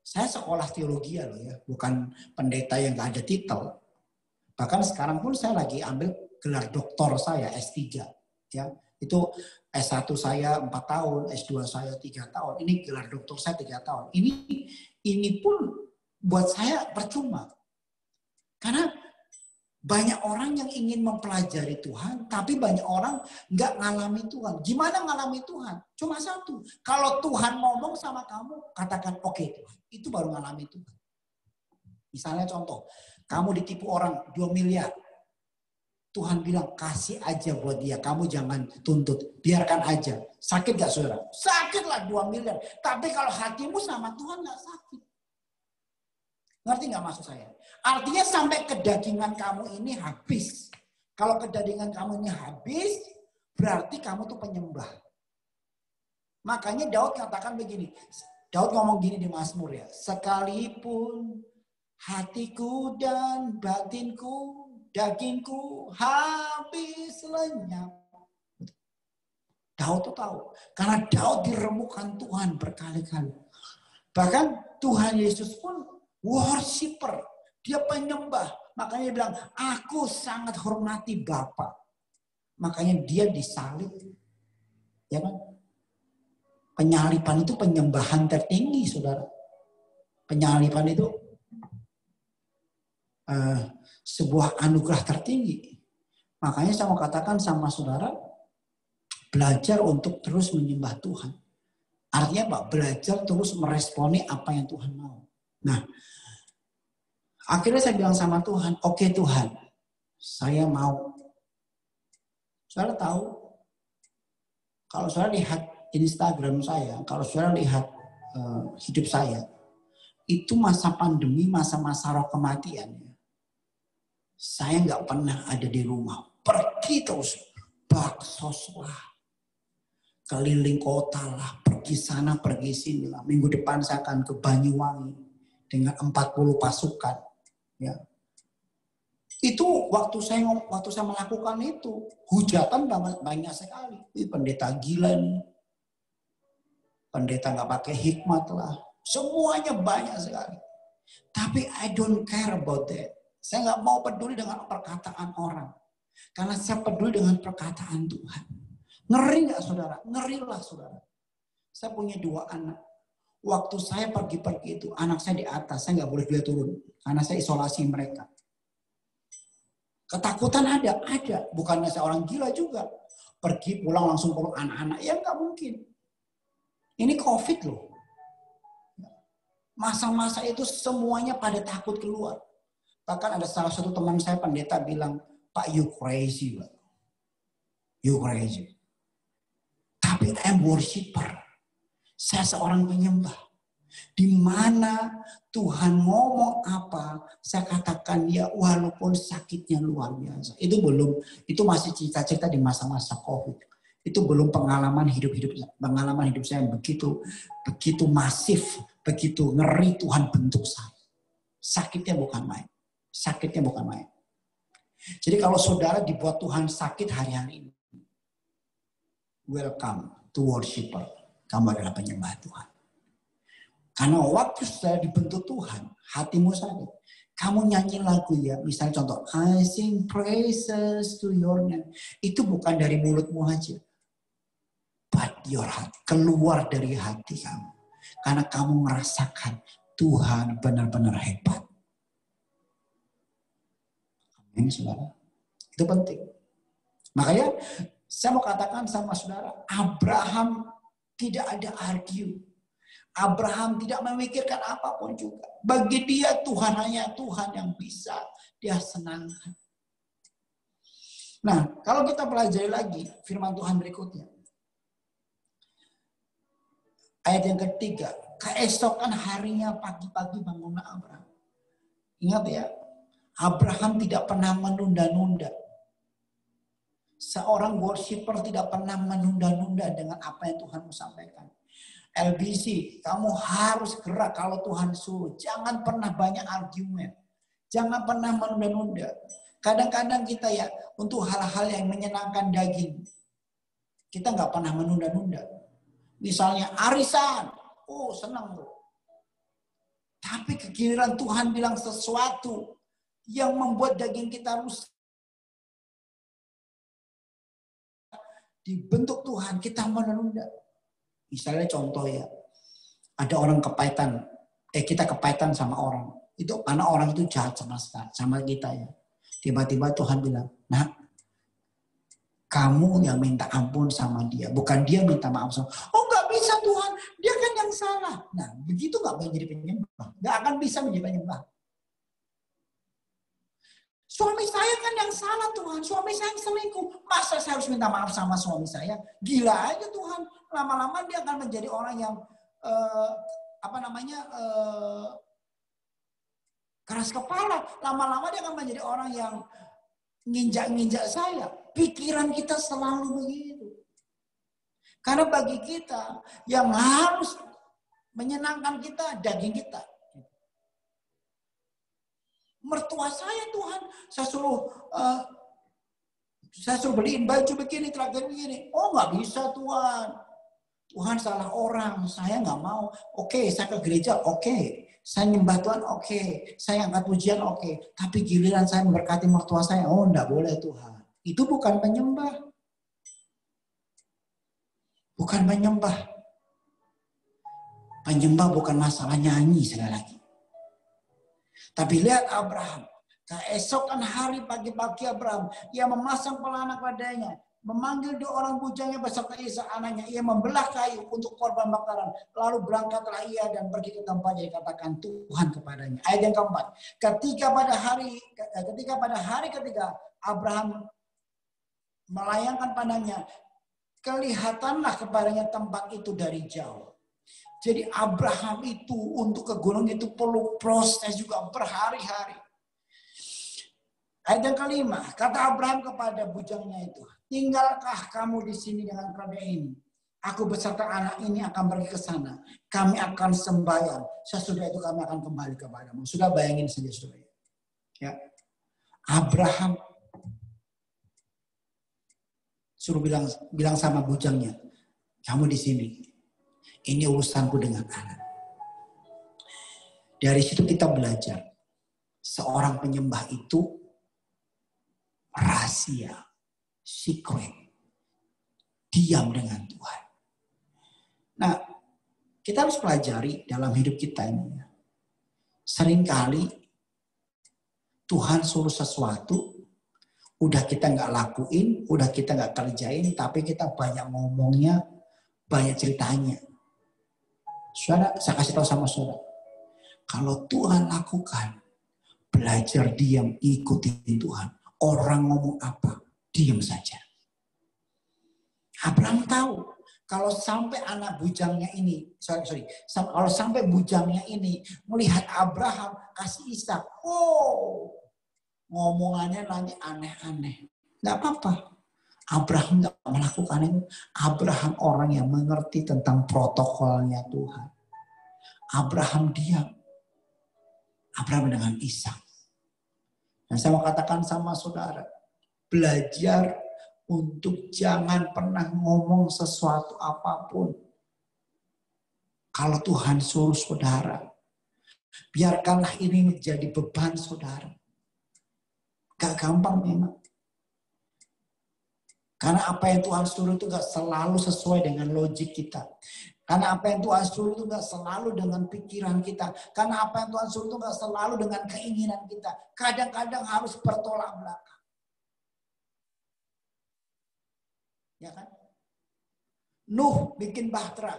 Saya sekolah teologi loh ya, bukan pendeta yang nggak ada titel. Bahkan sekarang pun saya lagi ambil gelar doktor saya S3 ya. Itu S1 saya 4 tahun, S2 saya 3 tahun. Ini gelar doktor saya 3 tahun. Ini pun buat saya percuma. Karena banyak orang yang ingin mempelajari Tuhan, tapi banyak orang nggak ngalami Tuhan. Gimana ngalami Tuhan? Cuma satu. Kalau Tuhan ngomong sama kamu, katakan oke Tuhan. Itu baru ngalami Tuhan. Misalnya contoh, kamu ditipu orang 2 miliar. Tuhan bilang kasih aja buat dia. Kamu jangan tuntut. Biarkan aja. Sakit gak saudara? Sakit lah 2 miliar. Tapi kalau hatimu sama Tuhan gak sakit. Ngerti gak maksud saya? Artinya sampai kedagingan kamu ini habis. Kalau kedagingan kamu ini habis, berarti kamu tuh penyembah. Makanya Daud katakan begini. Daud ngomong gini di Mazmur ya. Sekalipun hatiku dan batinku, dagingku habis lenyap. Daud tuh tahu. Karena Daud diremukkan Tuhan berkali-kali. Bahkan Tuhan Yesus pun worshiper. Dia penyembah. Makanya dia bilang, aku sangat hormati Bapa. Makanya dia disalib. Ya kan? Penyaliban itu penyembahan tertinggi, saudara. Penyaliban itu sebuah anugerah tertinggi. Makanya saya mau katakan sama saudara, belajar untuk terus menyembah Tuhan. Artinya apa? Belajar terus meresponi apa yang Tuhan mau. Nah, akhirnya saya bilang sama Tuhan, oke Tuhan, saya mau. Saudara tahu, kalau saudara lihat Instagram saya, kalau saudara lihat hidup saya, itu masa pandemi, masa-masa roh kematian. Saya nggak pernah ada di rumah. Pergi terus. Baksos lah. Keliling kota lah. Pergi sana, pergi sini lah. Minggu depan saya akan ke Banyuwangi. Dengan 40 pasukan. Ya. Itu waktu saya melakukan itu. Hujatan banyak sekali. Pendeta gila nih. Pendeta nggak pakai hikmat lah. Semuanya banyak sekali. Tapi I don't care about that. Saya nggak mau peduli dengan perkataan orang. Karena saya peduli dengan perkataan Tuhan. Ngeri nggak saudara? Ngerilah saudara. Saya punya 2 anak. Waktu saya pergi-pergi itu, anak saya di atas. Saya nggak boleh dia turun. Karena saya isolasi mereka. Ketakutan ada. Bukannya saya orang gila juga. Pergi pulang langsung peluk anak-anak. Ya nggak mungkin. Ini COVID loh. Masa-masa itu semuanya pada takut keluar. Bahkan ada salah satu teman saya pendeta bilang, Pak, you crazy. Pak. You crazy. Tapi I'm worshiper. Saya seorang penyembah. Di mana Tuhan ngomong apa, saya katakan ya walaupun sakitnya luar biasa. Itu masih cerita-cerita di masa-masa COVID. Itu belum pengalaman hidup saya yang begitu masif, begitu ngeri Tuhan bentuk saya. Sakitnya bukan main. Jadi kalau saudara dibuat Tuhan sakit hari-hari ini, welcome to worshiper. Kamu adalah penyembah Tuhan. Karena waktu saudara dibentuk Tuhan, hatimu sakit. Kamu nyanyi lagu ya, misalnya contoh, I sing praises to your name. Itu bukan dari mulutmu aja. But your heart, keluar dari hati kamu. Karena kamu merasakan Tuhan benar-benar hebat. Amin, saudara. Itu penting. Makanya Saya mau katakan sama saudara, Abraham tidak ada argue. Abraham tidak memikirkan apapun juga. Bagi dia Tuhan hanya Tuhan yang bisa dia senangkan. Nah, kalau kita pelajari lagi firman Tuhan berikutnya. Ayat yang ketiga, keesokan harinya pagi-pagi bangunlah Abraham. Ingat ya, Abraham tidak pernah menunda-nunda. Seorang worshiper tidak pernah menunda-nunda dengan apa yang Tuhan mau sampaikan. LBC, kamu harus gerak kalau Tuhan suruh. Jangan pernah banyak argumen. Jangan pernah menunda-nunda. Kadang-kadang kita ya, untuk hal-hal yang menyenangkan daging, kita nggak pernah menunda-nunda. Misalnya arisan, oh senang bro. Tapi giliran Tuhan bilang sesuatu yang membuat daging kita rusak, dibentuk Tuhan, kita menunda. Misalnya contoh ya, ada orang kepahitan, kita kepahitan sama orang. Itu karena orang itu jahat sama kita ya. Tiba-tiba Tuhan bilang, nah kamu yang minta ampun sama dia, bukan dia minta maaf sama. Oh nggak bisa Tuhan, dia kan yang salah. Nah begitu nggak menjadi penyembah, nggak akan bisa menjadi penyembah. Suami saya kan yang salah Tuhan, suami saya yang selingkuh. Masa saya harus minta maaf sama suami saya? Gila aja Tuhan. Lama-lama dia akan menjadi orang yang keras kepala. Lama-lama dia akan menjadi orang yang nginjak-nginjak saya. Pikiran kita selalu begitu. Karena bagi kita yang harus menyenangkan kita daging kita. Mertua saya Tuhan, saya suruh beliin baju begini, terakhir begini. Oh nggak bisa Tuhan. Tuhan salah orang, saya nggak mau. Oke, saya ke gereja, oke. Saya nyembah Tuhan, oke. Saya angkat pujian, oke. Tapi giliran saya memberkati mertua saya, oh nggak boleh Tuhan. Itu bukan penyembah. Bukan penyembah. Penyembah bukan masalah nyanyi sekali lagi. Tapi lihat Abraham. Keesokan hari pagi-pagi Abraham. Ia memasang pelana padanya. Memanggil 2 orang bujangnya beserta Ishak anaknya. Ia membelah kayu untuk korban bakaran. Lalu berangkatlah ia dan pergi ke tempatnya. Dikatakan Tuhan kepadanya. Ayat yang keempat. Ketika pada hari ketiga Abraham melayangkan pandangnya. Kelihatanlah kepadanya tempat itu dari jauh. Jadi Abraham itu untuk ke gunung itu perlu proses juga berhari-hari. Ayat yang kelima, kata Abraham kepada bujangnya itu, tinggalkah kamu di sini dengan keledai ini? Aku beserta anak ini akan pergi ke sana. Kami akan sembahyang. Sesudah itu kami akan kembali kepadamu. Sudah bayangin saja saudara. Ya. Abraham suruh bilang sama bujangnya, kamu di sini. Ini urusanku dengan anak. Dari situ kita belajar. Seorang penyembah itu rahasia, secret, diam dengan Tuhan. Nah, kita harus pelajari dalam hidup kita ini. Seringkali Tuhan suruh sesuatu, udah kita nggak lakuin, udah kita nggak kerjain, tapi kita banyak ngomongnya, banyak ceritanya. Saudara, saya kasih tahu sama saudara. Kalau Tuhan lakukan, belajar diam, ikutin Tuhan. Orang ngomong apa, diam saja. Abraham tahu, kalau sampai anak bujangnya ini, kalau sampai bujangnya ini melihat Abraham kasih Ishak, oh, ngomongannya nanti aneh-aneh. Nggak apa-apa. Abraham tidak melakukan itu. Abraham orang yang mengerti tentang protokolnya Tuhan. Abraham diam. Abraham dengan Ishak. Dan saya mau katakan sama saudara, belajar untuk jangan pernah ngomong sesuatu apapun. Kalau Tuhan suruh saudara, biarkanlah ini menjadi beban saudara. Gak gampang memang. Karena apa yang Tuhan suruh itu gak selalu sesuai dengan logik kita. Karena apa yang Tuhan suruh itu gak selalu dengan pikiran kita. Karena apa yang Tuhan suruh itu gak selalu dengan keinginan kita. Kadang-kadang harus bertolak belakang. Ya kan? Nuh bikin bahtera.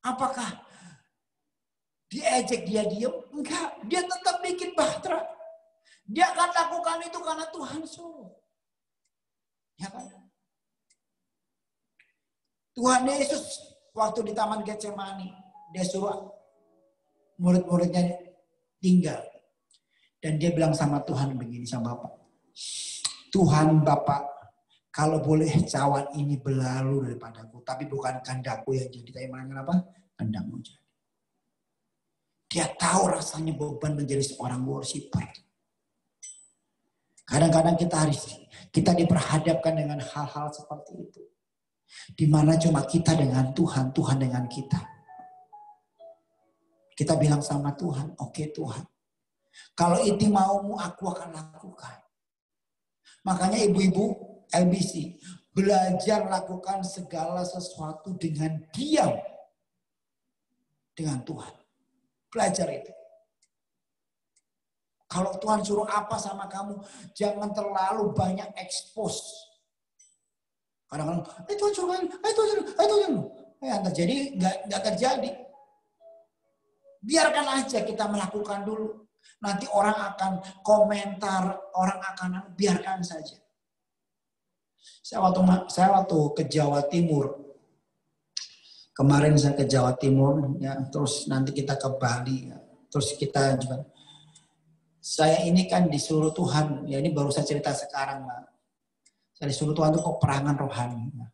Apakah diejek dia diem? Enggak, dia tetap bikin bahtera. Dia akan lakukan itu karena Tuhan suruh. Ya kan? Tuhan Yesus waktu di Taman Getsemani, dia suruh murid-muridnya tinggal. Dan dia bilang sama Tuhan begini, sama Bapak. Tuhan Bapak, kalau boleh cawan ini berlalu daripadaku, tapi bukan kehendakku yang jadi, tapi mana apa? Kehendakmu jadi. Dia tahu rasanya beban menjadi seorang worshiper. Kadang-kadang kita diperhadapkan dengan hal-hal seperti itu. Di mana cuma kita dengan Tuhan, Tuhan dengan kita. Kita bilang sama Tuhan, oke Tuhan. Kalau itu maumu, aku akan lakukan. Makanya ibu-ibu LBC, belajar lakukan segala sesuatu dengan diam. Dengan Tuhan. Belajar itu. Kalau Tuhan suruh apa sama kamu, jangan terlalu banyak expose. Kadang-kadang, Tuhan suruh, Tuhan. Yang terjadi, nggak terjadi. Biarkan aja kita melakukan dulu. Nanti orang akan komentar, orang akan biarkan saja. Saya waktu ke Jawa Timur, kemarin saya ke Jawa Timur, ya, terus nanti kita ke Bali, ya, terus kita juga. Saya ini kan disuruh Tuhan, ya ini baru saya cerita sekarang lah. Saya disuruh Tuhan tuh peperangan rohani. Ya.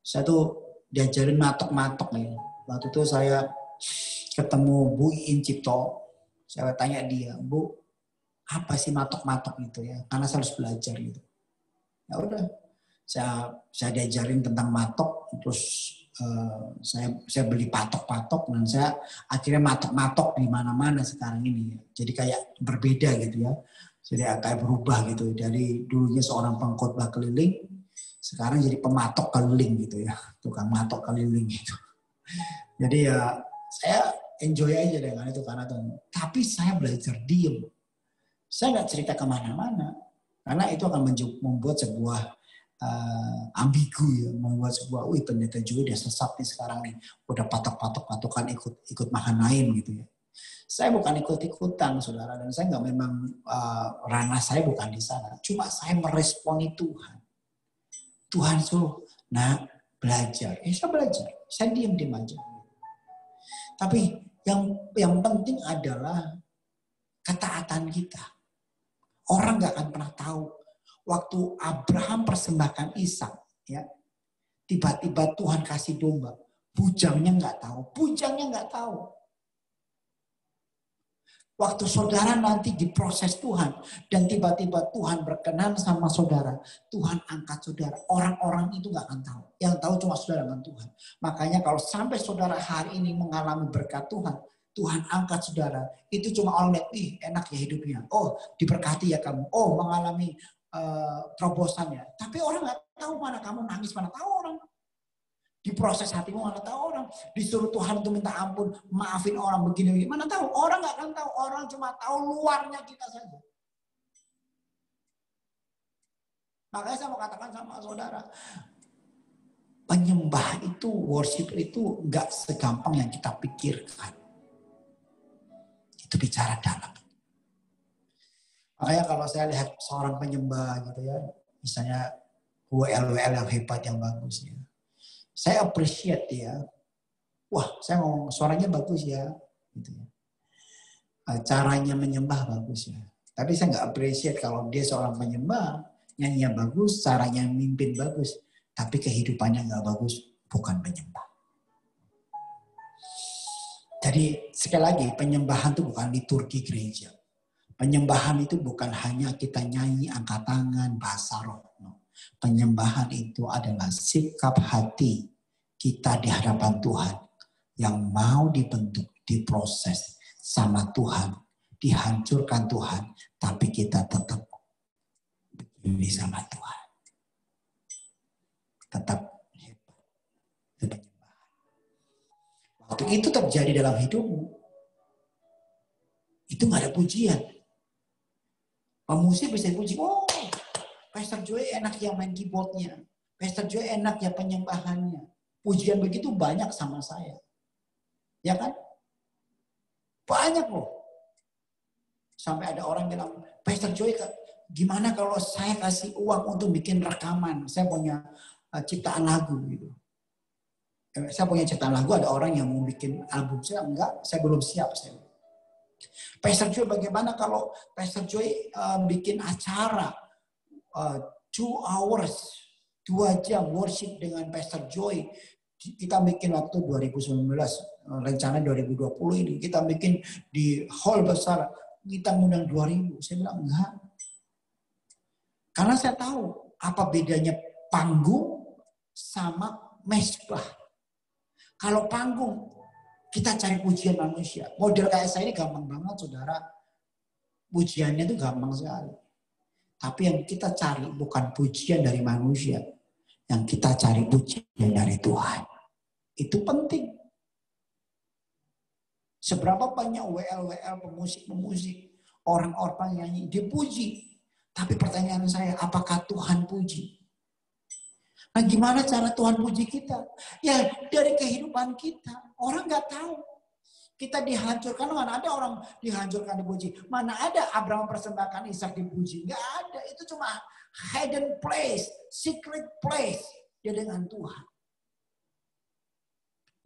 Saya tuh diajarin matok-matok nih. Waktu itu saya ketemu Bu Iin Cipto, saya tanya dia, Bu, apa sih matok-matok itu ya? Karena saya harus belajar gitu. Ya udah, saya diajarin tentang matok, terus saya beli patok-patok dan saya akhirnya matok-matok di mana-mana sekarang ini. Jadi kayak berbeda gitu ya. Jadi kayak berubah gitu. Dari dulunya seorang pengkhotbah keliling, sekarang jadi pematok keliling gitu ya. Tukang matok keliling gitu. Jadi ya saya enjoy aja dengan itu karena Tuhan. Tapi saya belajar diem. Saya nggak cerita kemana-mana. Karena itu akan membuat sebuah ambigu ya, membuat sebuah, ternyata juga dia sesat nih sekarang nih, udah patok-patok-patokan ikut Mahanaim gitu ya. Saya bukan ikut-ikutan saudara, dan saya nggak memang ranah saya bukan di sana. Cuma saya meresponi Tuhan. Tuhan suruh, nah belajar. Saya belajar, saya diam-diam aja. Tapi yang penting adalah ketaatan kita. Orang nggak akan pernah tahu. Waktu Abraham persembahkan Ishak, ya, tiba-tiba Tuhan kasih domba, bujangnya nggak tahu. Waktu saudara nanti diproses Tuhan dan tiba-tiba Tuhan berkenan sama saudara, Tuhan angkat saudara. Orang-orang itu nggak akan tahu. Yang tahu cuma saudara dengan Tuhan. Makanya kalau sampai saudara hari ini mengalami berkat Tuhan, Tuhan angkat saudara. Itu cuma orang lihat, enak ya hidupnya. Oh, diberkati ya kamu. Oh, mengalami terobosannya. Tapi orang nggak tahu mana kamu nangis, mana tahu orang. Diproses hatimu, mana tahu orang. Disuruh Tuhan untuk minta ampun, maafin orang begini, mana tahu. Orang nggak akan tahu. Orang cuma tahu luarnya kita saja. Makanya saya mau katakan sama saudara, penyembah itu, worship itu nggak segampang yang kita pikirkan. Itu bicara dalam. Makanya kalau saya lihat seorang penyembah gitu ya, misalnya WL yang hebat, yang bagus ya. Saya appreciate dia. Wah, saya ngomong suaranya bagus ya. Gitu ya. Caranya menyembah bagus ya. Tapi saya nggak appreciate kalau dia seorang penyembah, nyanyinya bagus, caranya mimpin bagus. Tapi kehidupannya nggak bagus, bukan penyembah. Jadi sekali lagi, penyembahan itu bukan liturgi gereja. Penyembahan itu bukan hanya kita nyanyi, angkat tangan, bahasa roh. No. Penyembahan itu adalah sikap hati kita di hadapan Tuhan yang mau dibentuk, diproses sama Tuhan, dihancurkan Tuhan, tapi kita tetap begini sama Tuhan. Tetap hebat. Itu penyembahan. Waktu itu terjadi dalam hidupmu, itu nggak ada pujian. Pemusik bisa puji, oh Pastor Joy enak yang main keyboardnya. Pastor Joy enak ya penyembahannya. Pujian begitu banyak sama saya. Ya kan? Banyak loh. Sampai ada orang bilang, Pastor Joy, gimana kalau saya kasih uang untuk bikin rekaman? Saya punya ciptaan lagu gitu. Saya punya ciptaan lagu, ada orang yang mau bikin album. Saya enggak, saya belum siap. Pastor Joy, bagaimana kalau Pastor Joy bikin acara 2 hours, 2 jam worship dengan Pastor Joy. Kita bikin waktu 2019, rencana 2020 ini. Kita bikin di hall besar, kita ngundang 2.000. Saya bilang enggak. Karena saya tahu apa bedanya panggung sama mezbah. Kalau panggung, kita cari pujian manusia. Model kayak saya ini gampang banget, saudara. Pujiannya itu gampang sekali. Tapi yang kita cari bukan pujian dari manusia. Yang kita cari pujian dari Tuhan. Itu penting. Seberapa banyak WL pemusik, orang-orang nyanyi, dipuji. Tapi pertanyaan saya, apakah Tuhan puji? Nah, gimana cara Tuhan puji kita? Ya dari kehidupan kita. Orang nggak tahu. Kita dihancurkan, mana ada orang dihancurkan dipuji. Mana ada Abraham persembahkan Ishak dipuji. Nggak ada. Itu cuma hidden place, secret place. Dia dengan Tuhan.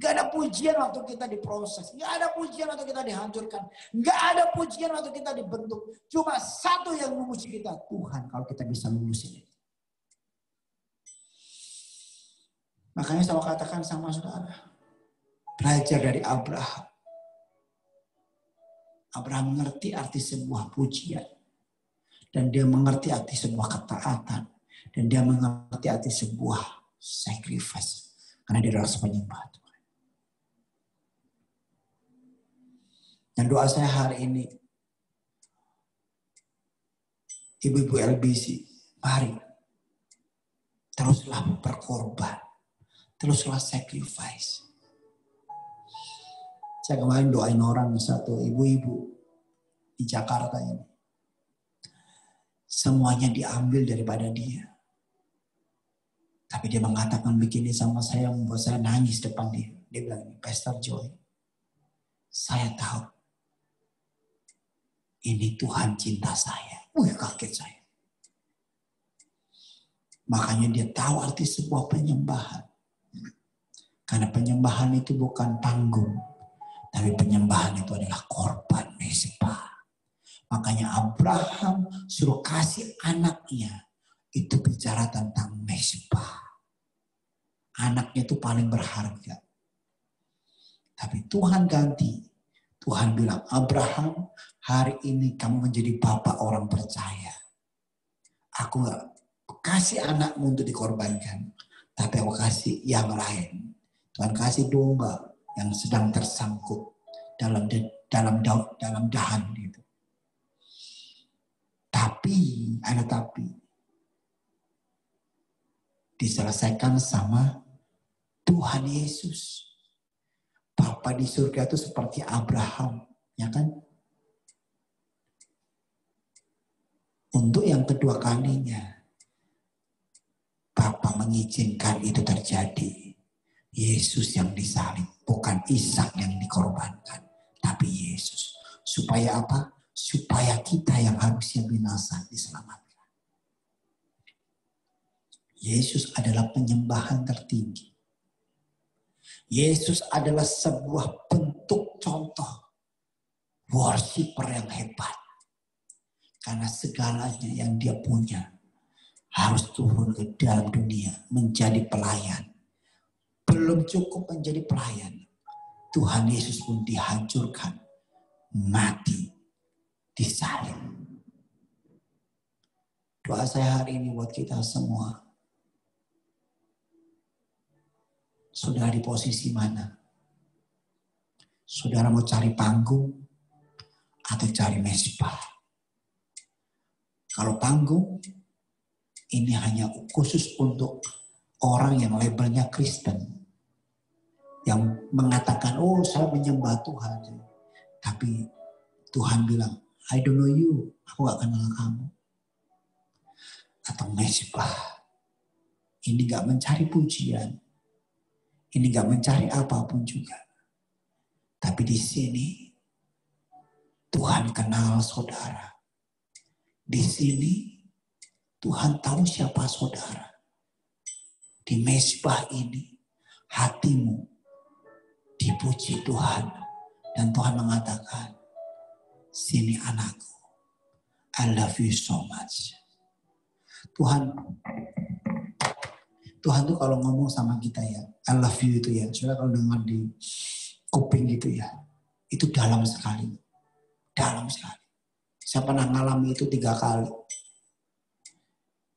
Nggak ada pujian waktu kita diproses. Nggak ada pujian waktu kita dihancurkan. Nggak ada pujian waktu kita dibentuk. Cuma satu yang memuji kita, Tuhan. Kalau kita bisa memuji. Makanya saya katakan sama saudara, belajar dari Abraham. Abraham mengerti arti sebuah pujian. Dan dia mengerti arti sebuah ketaatan. Dan dia mengerti arti sebuah sacrifice. Karena dia adalah penyembah Tuhan. Dan doa saya hari ini, ibu-ibu LBC, mari teruslah berkorban. Teruslah sacrifice. Saya kemarin doain orang, satu ibu-ibu di Jakarta ini. Semuanya diambil daripada dia. Tapi dia mengatakan begini sama saya, membuat saya nangis depan dia. Dia bilang, Pastor Joy, saya tahu ini Tuhan cinta saya. Kaget saya. Makanya dia tahu arti sebuah penyembahan. Karena penyembahan itu bukan panggung. Tapi penyembahan itu adalah korban mezbah. Makanya Abraham suruh kasih anaknya. Itu bicara tentang mezbah. Anaknya itu paling berharga. Tapi Tuhan ganti. Tuhan bilang, Abraham, hari ini kamu menjadi bapak orang percaya. Aku gak kasih anakmu untuk dikorbankan. Tapi aku kasih yang lain. Tuhan kasih domba yang sedang tersangkut dalam dahan gitu. Tapi, ada tapi. Diselesaikan sama Tuhan Yesus. Bapa di surga itu seperti Abraham, ya kan? Untuk yang kedua kalinya, Bapa mengizinkan itu terjadi. Yesus yang disalib, bukan Ishak yang dikorbankan, tapi Yesus. Supaya apa? Supaya kita yang harusnya binasa diselamatkan. Yesus adalah penyembahan tertinggi. Yesus adalah sebuah bentuk contoh worshiper yang hebat. Karena segalanya yang dia punya harus turun ke dalam dunia menjadi pelayan. Belum cukup menjadi pelayan. Tuhan Yesus pun dihancurkan. Mati. Disalib. Doa saya hari ini buat kita semua. Saudara di posisi mana? Saudara mau cari panggung atau cari mezbah? Kalau panggung, ini hanya khusus untuk orang yang labelnya Kristen. Yang mengatakan, oh saya menyembah Tuhan. Tapi Tuhan bilang, I don't know you. Aku gak kenal kamu. atau mezbah. Ini gak mencari pujian. Ini gak mencari apapun juga. Tapi di sini Tuhan kenal saudara. Di sini Tuhan tahu siapa saudara. Di mezbah ini hatimu dipuji Tuhan. Dan Tuhan mengatakan, sini anakku, I love you so much. Tuhan tuh kalau ngomong sama kita ya, I love you itu ya, saudara kalau dengar di kuping gitu ya, itu dalam sekali. Dalam sekali. Saya pernah ngalami itu 3 kali.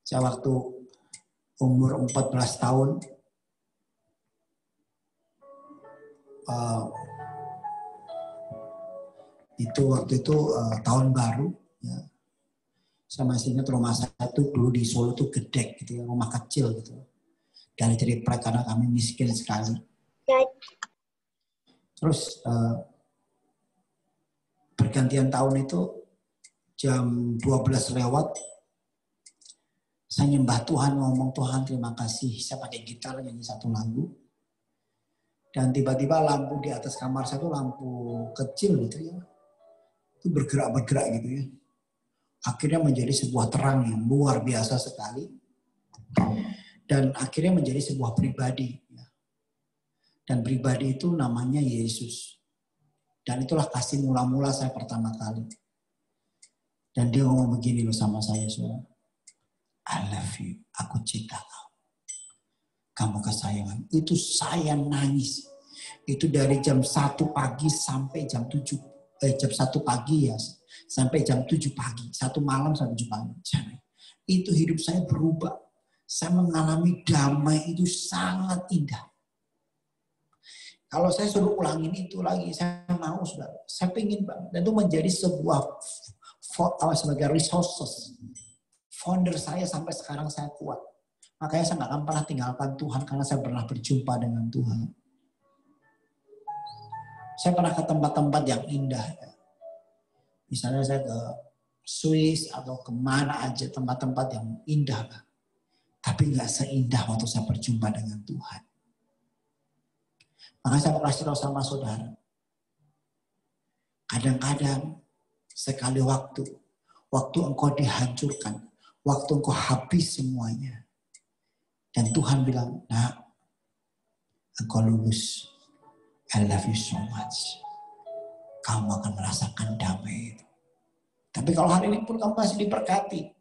Saya waktu umur 14 tahun, waktu itu tahun baru, ya. Saya masih ingat rumah saya itu dulu di Solo tuh gedek gitu ya, rumah kecil gitu. Dari triplek karena kami miskin sekali. Terus pergantian tahun itu jam 12 lewat, saya nyembah Tuhan, ngomong Tuhan terima kasih. Saya pakai gitar nyanyi satu lagu. Dan tiba-tiba lampu di atas kamar saya itu lampu kecil gitu ya. Itu bergerak-bergerak gitu ya. Akhirnya menjadi sebuah terang yang luar biasa sekali. Dan akhirnya menjadi sebuah pribadi. Ya. Dan pribadi itu namanya Yesus. Dan itulah kasih mula-mula saya pertama kali. Dan dia ngomong begini loh sama saya, saudara. I love you, aku cinta kamu. Kamu kesayangan. Itu saya nangis. Itu dari jam 1 pagi sampai jam 7. Jam 1 pagi ya. Sampai jam 7 pagi. 1 malam sampai 7 pagi. Itu hidup saya berubah. Saya mengalami damai itu sangat indah. Kalau saya suruh ulangin itu lagi, saya mau saudara. Saya pengen banget. Dan itu menjadi sebuah sebagai resources. Founder saya sampai sekarang saya kuat. Makanya saya gak akan pernah tinggalkan Tuhan karena saya pernah berjumpa dengan Tuhan. Saya pernah ke tempat-tempat yang indah. Misalnya saya ke Swiss atau kemana aja tempat-tempat yang indah. Tapi gak seindah waktu saya berjumpa dengan Tuhan. Makanya saya kasih tahu sama saudara. Kadang-kadang sekali waktu engkau dihancurkan, waktu engkau habis semuanya. Dan Tuhan bilang, nah, engkau lulus. I love you so much. Kamu akan merasakan damai itu. Tapi kalau hari ini pun kamu masih diberkati.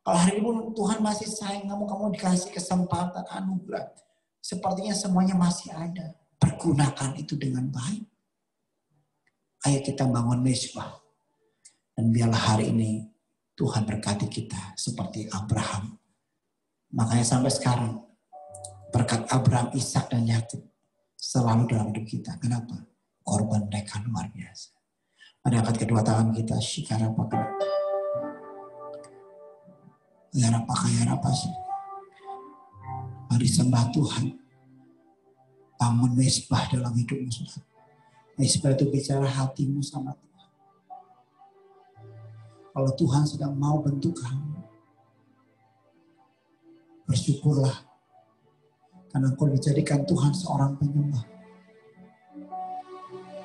Kalau hari ini pun Tuhan masih sayang kamu dikasih kesempatan, anugerah. Sepertinya semuanya masih ada. Pergunakan itu dengan baik. Ayo kita bangun mezbah. Dan biarlah hari ini Tuhan berkati kita seperti Abraham. Makanya sampai sekarang berkat Abraham, Ishak dan Yakub selalu dalam hidup kita. Kenapa? Korban mereka luar biasa. Mari angkat kedua tangan kita. Shikara pakai. Apa sih? Mari sembah Tuhan. Bangun mezbah dalam hidupmu, saudara. Mezbah itu bicara hatimu sama Tuhan. Kalau Tuhan sedang mau bentuk kamu, bersyukurlah. Karena engkau dijadikan Tuhan seorang penyembah.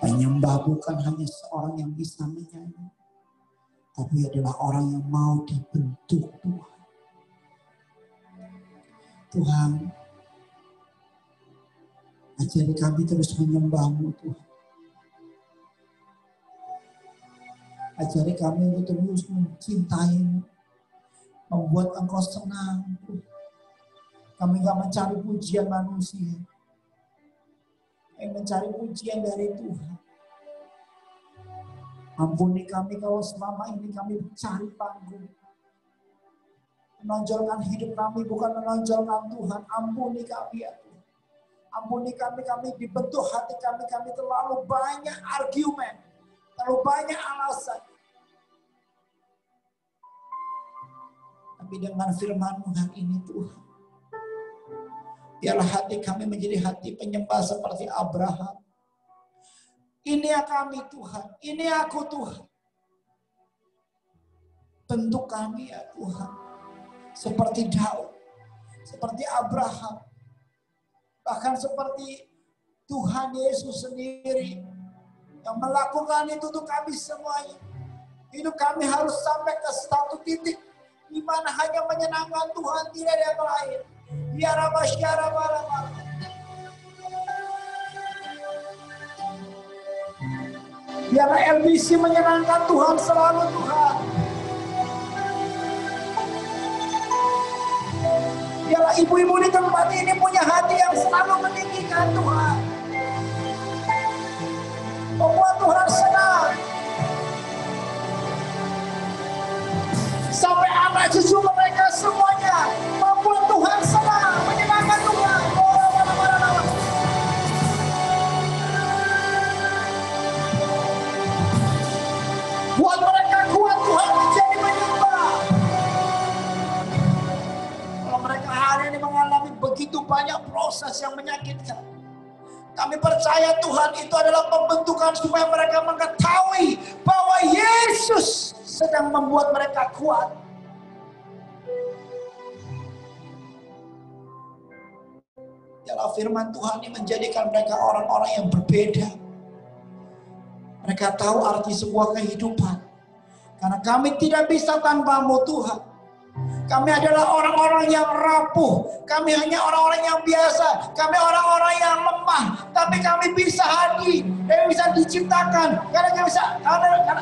Penyembah bukan hanya seorang yang bisa menyanyi, tapi adalah orang yang mau dibentuk Tuhan. Tuhan, ajari kami terus menyembah-Mu Tuhan. Ajari kami untuk terus mencintai-Mu, membuat Engkau senang. Kami gak mencari pujian manusia, kami mencari pujian dari Tuhan. Ampuni kami kalau selama ini kami mencari panggung. Menonjolkan hidup kami bukan menonjolkan Tuhan. Ampuni kami ya Tuhan. Ampuni kami dibentuk hati kami terlalu banyak argumen. Terlalu banyak alasan. Tapi dengan firman-Mu hari ini Tuhan. Biarlah hati kami menjadi hati penyembah seperti Abraham. Ini ya kami Tuhan. Ini aku Tuhan. Bentuk kami ya Tuhan. seperti Daud, seperti Abraham, bahkan seperti Tuhan Yesus sendiri yang melakukan itu untuk kami semuanya. Hidup kami harus sampai ke satu titik di mana hanya menyenangkan Tuhan, tidak ada yang lain. Biarlah LBC menyenangkan Tuhan selalu, Tuhan. Biarlah ibu-ibu di tempat ini punya hati yang selalu meninggikan Tuhan. Membuat Tuhan senang. Sampai anak cucu mereka semuanya membuat Tuhan senang, menyenangkan Tuhan. Buat mereka kuat Tuhan menjadi menyembah. Kalau mereka hari ini mengalami begitu banyak proses yang menyakitkan, kami percaya Tuhan itu adalah pembentukan supaya mereka mengetahui bahwa Yesus sedang membuat mereka kuat. Biarlah firman Tuhan ini menjadikan mereka orang-orang yang berbeda. Mereka tahu arti sebuah kehidupan. Karena kami tidak bisa tanpamu Tuhan. Kami adalah orang-orang yang rapuh. Kami hanya orang-orang yang biasa. Kami orang-orang yang lemah. Tapi kami bisa hadir. Kami bisa diciptakan. Karena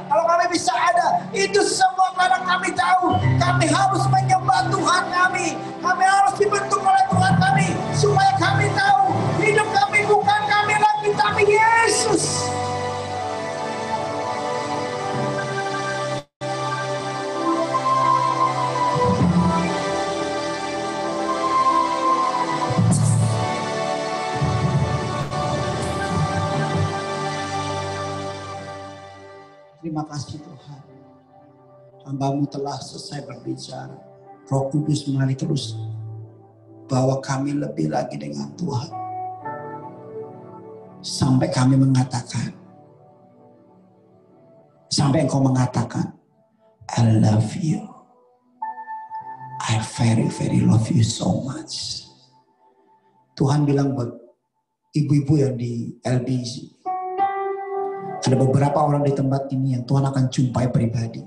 kalau kami bisa ada. Itu semua karena kami tahu. Kami harus menyembah Tuhan kami. Kami harus dibentuk oleh Tuhan kami. Supaya kami tahu. Hidup kami bukan kami lagi. Tapi Yesus. Terima kasih Tuhan. Hamba-Mu telah selesai berbicara. Roh Kudus mengalir terus. Bawa kami lebih lagi dengan Tuhan. Sampai kami mengatakan. Sampai Engkau mengatakan. I love you. I very very love you so much. Tuhan bilang buat ibu-ibu yang di LBC. Ada beberapa orang di tempat ini yang Tuhan akan jumpai pribadi.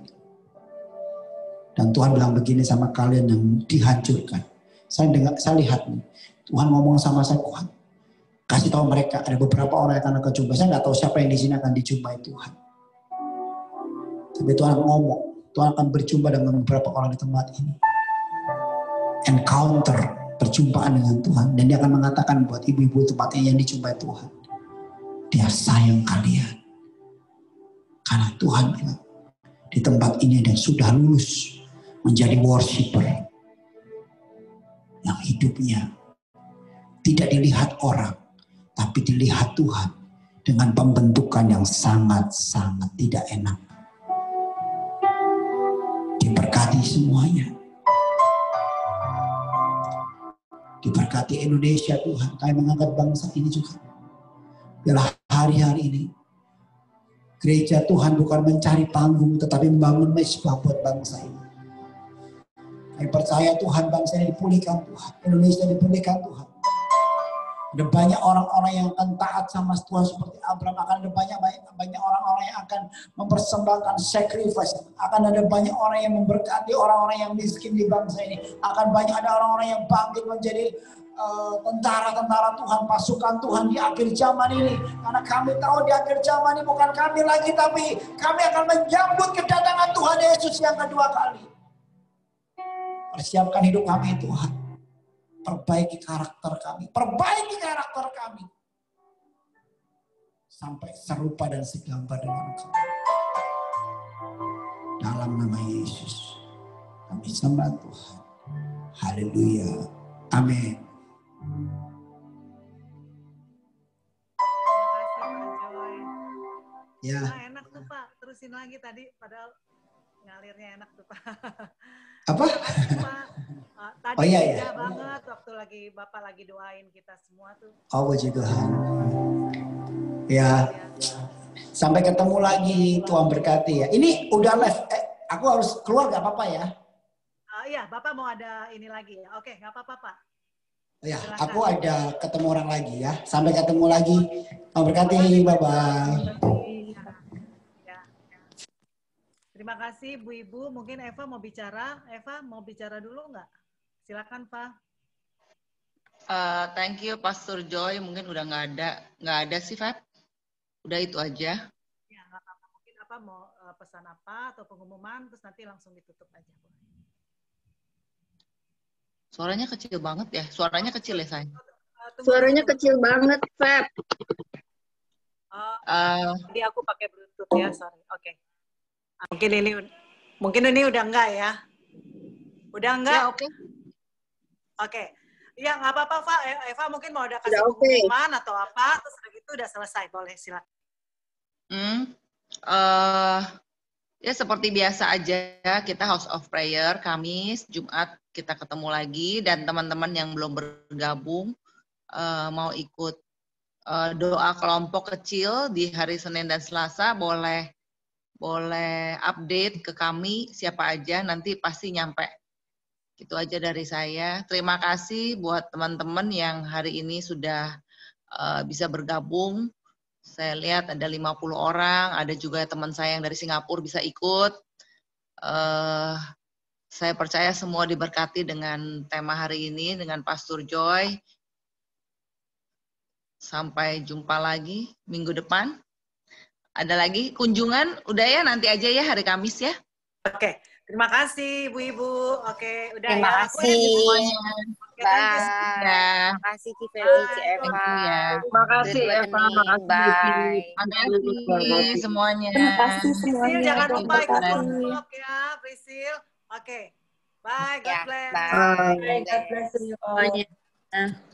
Dan Tuhan bilang begini sama kalian yang dihancurkan. Saya lihat nih, Tuhan ngomong sama saya, Tuhan kasih tahu mereka ada beberapa orang yang akan jumpai. Saya nggak tahu siapa yang di sini akan dijumpai Tuhan. Tapi Tuhan ngomong, Tuhan akan berjumpa dengan beberapa orang di tempat ini. Encounter, perjumpaan dengan Tuhan. Dan dia akan mengatakan buat ibu-ibu tempat ini yang dijumpai Tuhan. Dia sayang kalian. Karena Tuhan bilang, di tempat ini ada yang sudah lulus menjadi worshiper. Yang hidupnya tidak dilihat orang, tapi dilihat Tuhan dengan pembentukan yang sangat-sangat tidak enak. Diberkati semuanya. Diberkati Indonesia Tuhan. Kami mengangkat bangsa ini juga. Biarlah hari-hari ini gereja Tuhan bukan mencari panggung, tetapi membangun mezbah buat bangsa ini. Kami percaya Tuhan bangsa ini dipulihkan Tuhan. Indonesia dipulihkan Tuhan. Ada banyak orang-orang yang akan taat sama Tuhan seperti Abraham. Akan ada banyak orang-orang yang akan mempersembahkan sacrifice. Akan ada banyak orang yang memberkati orang-orang yang miskin di bangsa ini. Akan banyak ada orang-orang yang bangkit menjadi tentara-tentara Tuhan, pasukan Tuhan di akhir zaman ini. Karena kami tahu di akhir zaman ini bukan kami lagi, tapi kami akan menyambut kedatangan Tuhan Yesus yang kedua kali. Persiapkan hidup kami Tuhan. Perbaiki karakter kami. Perbaiki karakter kami. Sampai serupa dan segambar dengan Engkau. Dalam nama Yesus. Kami sembah Tuhan. Haleluya. Amin. Ya. Nah, enak tuh Pak, terusin lagi tadi padahal ngalirnya enak tuh Pak. Apa? Pak. Tadi iya. Banget waktu Bapak lagi doain kita semua tuh. Oh puji Tuhan. Ya. Sampai ketemu lagi, Tuhan berkati ya. Ini udah live. Aku harus keluar gak apa-apa ya? Iya, Bapak mau ada ini lagi ya? Oke, nggak apa-apa Pak. Ya, Silakan. aku ada ketemu orang lagi ya. Sampai ketemu lagi. Berkati, bye-bye. Ya. Terima kasih Bu Ibu. Mungkin Eva mau bicara. Eva mau bicara dulu nggak? Silakan Pak. Thank you Pastor Joy. Mungkin udah nggak ada sih Feb. Udah itu aja. Ya, nggak apa-apa. Mungkin apa mau pesan apa atau pengumuman, terus nanti langsung ditutup aja. Suaranya kecil banget ya. Suaranya kecil ya sayang. Suaranya kecil banget, Feb. Jadi aku pakai Bluetooth ya, sorry. Oke. Mungkin ini udah enggak ya? Udah enggak? Ya, oke. Oke. Ya, nggak apa-apa, Pak. Eva mungkin mau ada kasih pengumuman atau apa, terus udah gitu udah selesai. Boleh, silakan. Ya seperti biasa aja, kita House of Prayer, Kamis, Jumat kita ketemu lagi, dan teman-teman yang belum bergabung mau ikut doa kelompok kecil di hari Senin dan Selasa, boleh update ke kami siapa aja, nanti pasti nyampe. Gitu aja dari saya. Terima kasih buat teman-teman yang hari ini sudah bisa bergabung. Saya lihat ada 50 orang, ada juga teman saya yang dari Singapura bisa ikut. Saya percaya semua diberkati dengan tema hari ini, dengan Pastor Joy. Sampai jumpa lagi minggu depan. Ada lagi kunjungan, udah ya nanti aja ya hari Kamis ya. Oke, terima kasih Bu Ibu. Oke, udah terima ya. Kasih. Bye. Terima kasih Ci Feby, Ci Eva. Terima kasih Eva. Bye. Terima kasih semuanya. Terima kasih semuanya. Jangan lupa ikut vlog ya, Prisil. Oke. Bye, God bless. Bye. God bless you all.